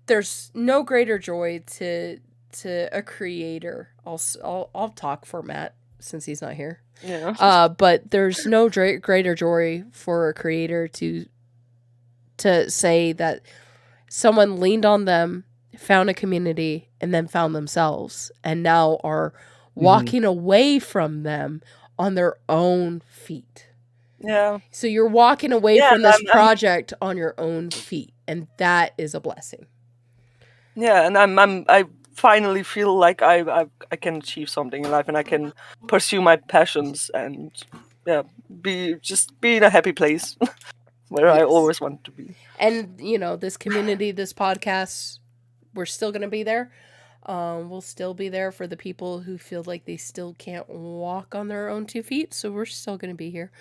there's no greater joy to a creator. I'll talk for Matt since he's not here. Yeah. But there's no greater joy for a creator to say that someone leaned on them, found a community, and then found themselves, and now are walking away from them on their own feet. Yeah. So you're walking away Yeah, from this I'm- project on your own feet, and that is a blessing. Yeah, and I finally feel like I can achieve something in life, and I can pursue my passions, and be in a happy place where I always want to be. And this community, this podcast, we're still going to be there. We'll still be there for the people who feel like they still can't walk on their own 2 feet. So we're still going to be here.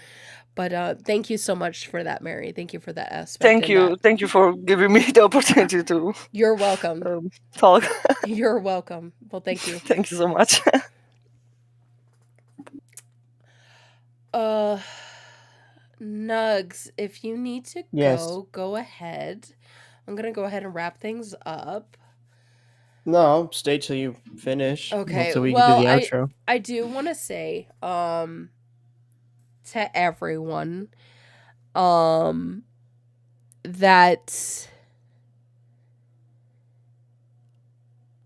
But thank you so much for that, Mary. Thank you for that aspect. Thank you. Thank you for giving me the opportunity to You're welcome. talk. You're welcome. Well, thank you. Thank you so much. Nugs, if you need to Yes. go ahead. I'm going to go ahead and wrap things up. No, stay till you finish. Okay, Until we well, do the outro. I do want to say to everyone that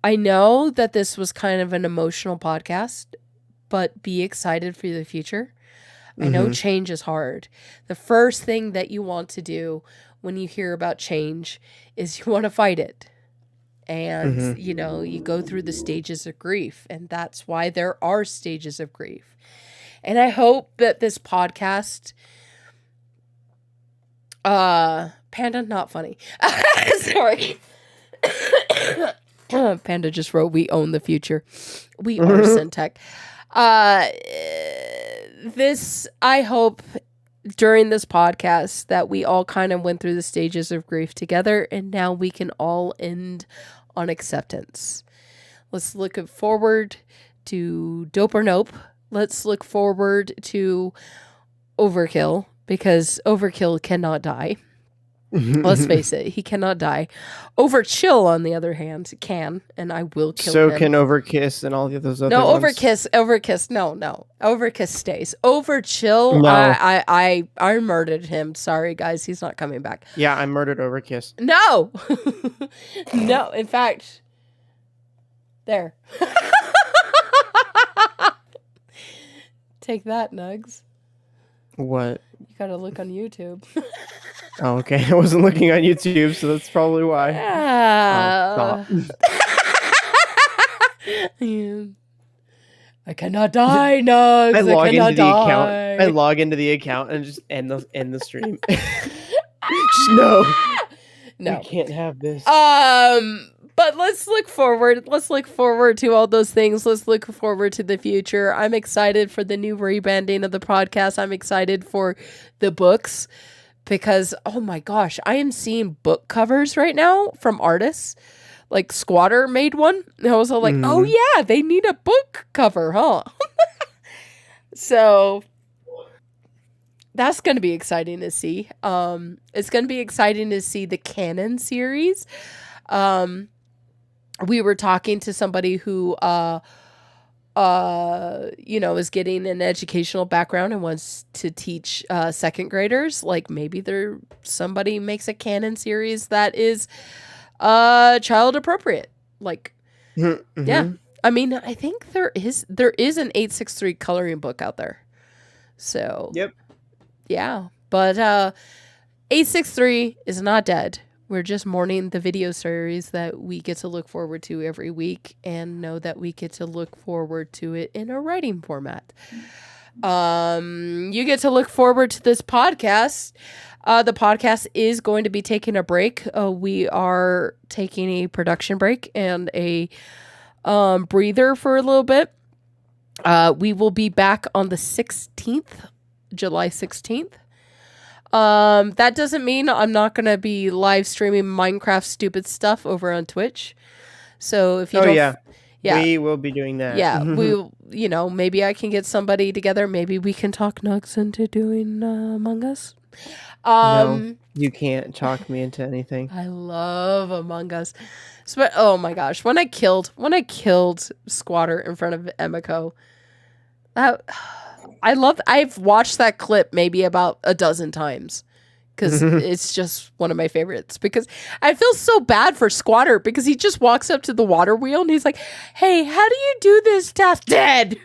I know that this was kind of an emotional podcast, but be excited for the future. I know change is hard. The first thing that you want to do when you hear about change is you want to fight it. And, you go through the stages of grief, and that's why there are stages of grief. And I hope that this podcast, Panda, not funny. Sorry. Panda just wrote, "We own the future. We are Syntec." I hope during this podcast that we all kind of went through the stages of grief together, and now we can all end on acceptance. Let's look forward to Dope or Nope. Let's look forward to Overkill, because Overkill cannot die. Let's face it, he cannot die. Overchill, on the other hand, can, and I will kill So him. can Overkiss and all the those other No, ones. Overkiss, no. Overkiss stays. Overchill, No. I murdered him. Sorry, guys, he's not coming back. Yeah, I murdered Overkiss. No! No, in fact, there. Take that, Nugs. What? You gotta look on YouTube. Oh, okay. I wasn't looking on YouTube, so that's probably why. Yeah. Oh, stop. I cannot die, Nugs. I log cannot into the die. account. I log into the account and just end the stream. No. No. We can't have this. But let's look forward. Let's look forward to all those things. Let's look forward to the future. I'm excited for the new rebranding of the podcast. I'm excited for the books because, oh my gosh, I am seeing book covers right now from artists. Like Squatter made one. And I was all like, oh yeah, they need a book cover, huh? So that's going to be exciting to see. It's going to be exciting to see the canon series. We were talking to somebody who, is getting an educational background and wants to teach second graders. Like maybe somebody makes a canon series that is child appropriate. Like, yeah. I mean, I think there is an 863 coloring book out there. So, yep. Yeah. But 863 is not dead. We're just mourning the video series that we get to look forward to every week and know that we get to look forward to it in a writing format. You get to look forward to this podcast. The podcast is going to be taking a break. We are taking a production break and a breather for a little bit. We will be back on the 16th, July 16th. That doesn't mean I'm not going to be live streaming Minecraft stupid stuff over on Twitch. So if you yeah, we will be doing that. Yeah, maybe I can get somebody together. Maybe we can talk Nugs into doing Among Us. No, you can't talk me into anything. I love Among Us. But oh my gosh, when I killed Squatter in front of Emiko, I've watched that clip maybe about a dozen times because it's just one of my favorites, because I feel so bad for Squatter because he just walks up to the water wheel and he's like, hey, how do you do this task? Dead.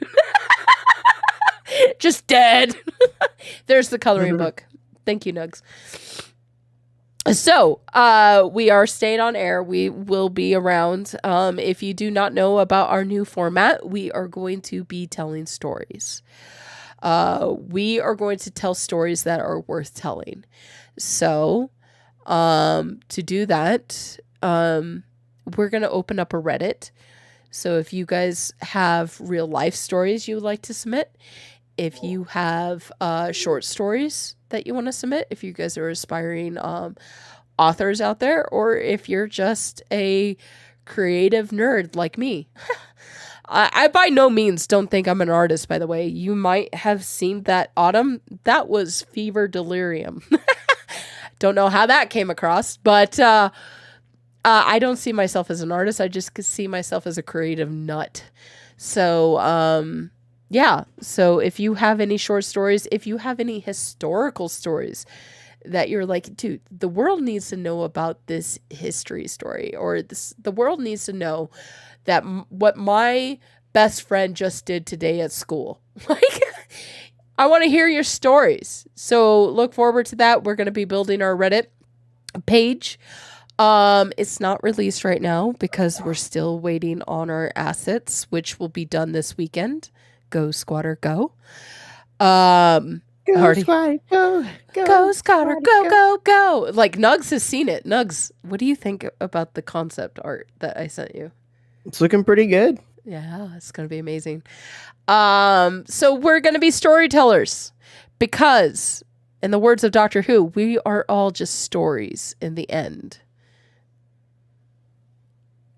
Just dead. There's the coloring book. Thank you, Nugs. So, we are staying on air. We will be around. If you do not know about our new format, we are going to be telling stories. We are going to tell stories that are worth telling. So, to do that, we're going to open up a Reddit. So if you guys have real life stories you would like to submit, if you have short stories that you want to submit, if you guys are aspiring authors out there, or if you're just a creative nerd like me. I by no means don't think I'm an artist, by the way. You might have seen that Autumn. That was Fever Delirium. Don't know how that came across, but I don't see myself as an artist. I just see myself as a creative nut. So, yeah. So if you have any short stories, if you have any historical stories that you're like, dude, the world needs to know about this history story, or the world needs to know that what my best friend just did today at school. Like, I want to hear your stories. So look forward to that. We're going to be building our Reddit page. It's not released right now because we're still waiting on our assets, which will be done this weekend. Go Squatter, go. Go Squatter, go. Go Squatter, go. Like, Nugs has seen it. Nugs, what do you think about the concept art that I sent you? It's looking pretty good. Yeah, it's going to be amazing. So we're going to be storytellers because, in the words of Doctor Who, we are all just stories in the end.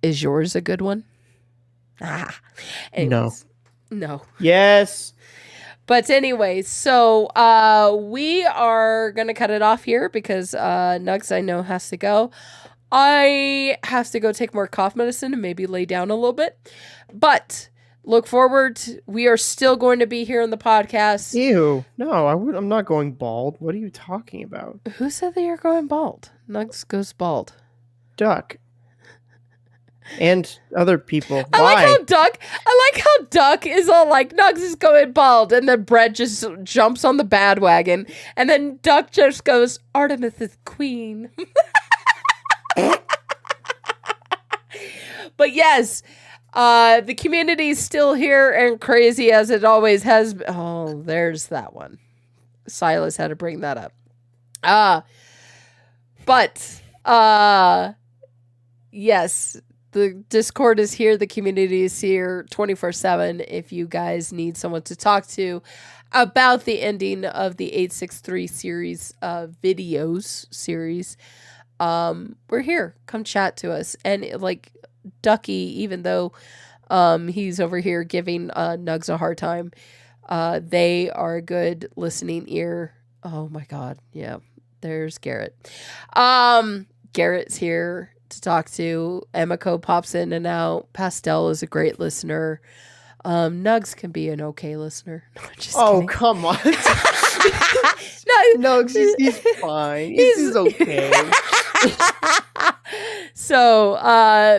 Is yours a good one? Anyways, no. Yes. But anyway, so we are going to cut it off here because Nugs, I know, has to go. I have to go take more cough medicine and maybe lay down a little bit. But look forward. We are still going to be here on the podcast. Ew. No, I'm not going bald. What are you talking about? Who said that you're going bald? Nugs goes bald. Duck. And other people. I Why? like how Duck is all like, Nugs is going bald, and then Brett just jumps on the bandwagon, and then Duck just goes, Artemis is queen. But yes, the community is still here and crazy as it always has been. Oh, there's that one. Silas had to bring that up. Yes. The Discord is here. The community is here 24/7. If you guys need someone to talk to about the ending of the 863 series videos series, we're here. Come chat to us. And like Ducky, even though he's over here giving Nugs a hard time, they are a good listening ear. Oh my God. Yeah. There's Garrett. Garrett's here to talk to. Emiko pops in and out. Pastel is a great listener. Nugs can be an okay listener. No, just kidding. Come on. No, he's fine. He's okay. So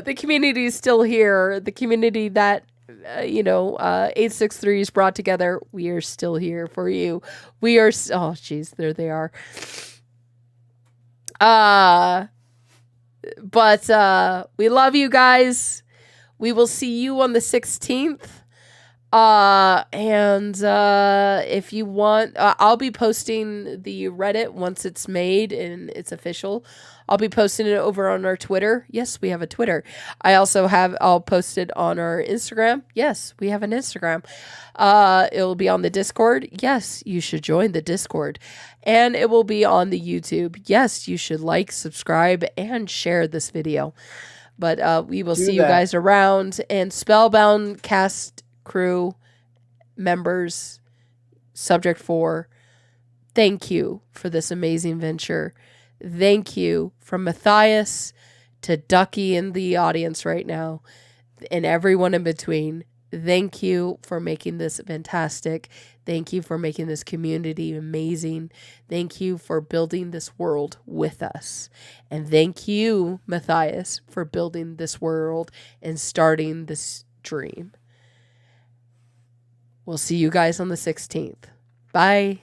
the community is still here. The community that 863 is brought together. We are still here for you. We are. Oh, geez, there they are. But we love you guys. We will see you on the 16th. And if you want, I'll be posting the Reddit once it's made and it's official. I'll be posting it over on our Twitter. Yes, we have a Twitter. I'll post it on our Instagram. Yes, we have an Instagram. It'll be on the Discord. Yes, you should join the Discord. And it will be on the YouTube. Yes, you should like, subscribe, and share this video. But we will see you guys around. And Spellbound cast crew members, Subject 4, thank you for this amazing venture. Thank you from Matthias to Ducky in the audience right now and everyone in between. Thank you for making this fantastic. Thank you for making this community amazing. Thank you for building this world with us. And thank you, Matthias, for building this world and starting this dream. We'll see you guys on the 16th. Bye.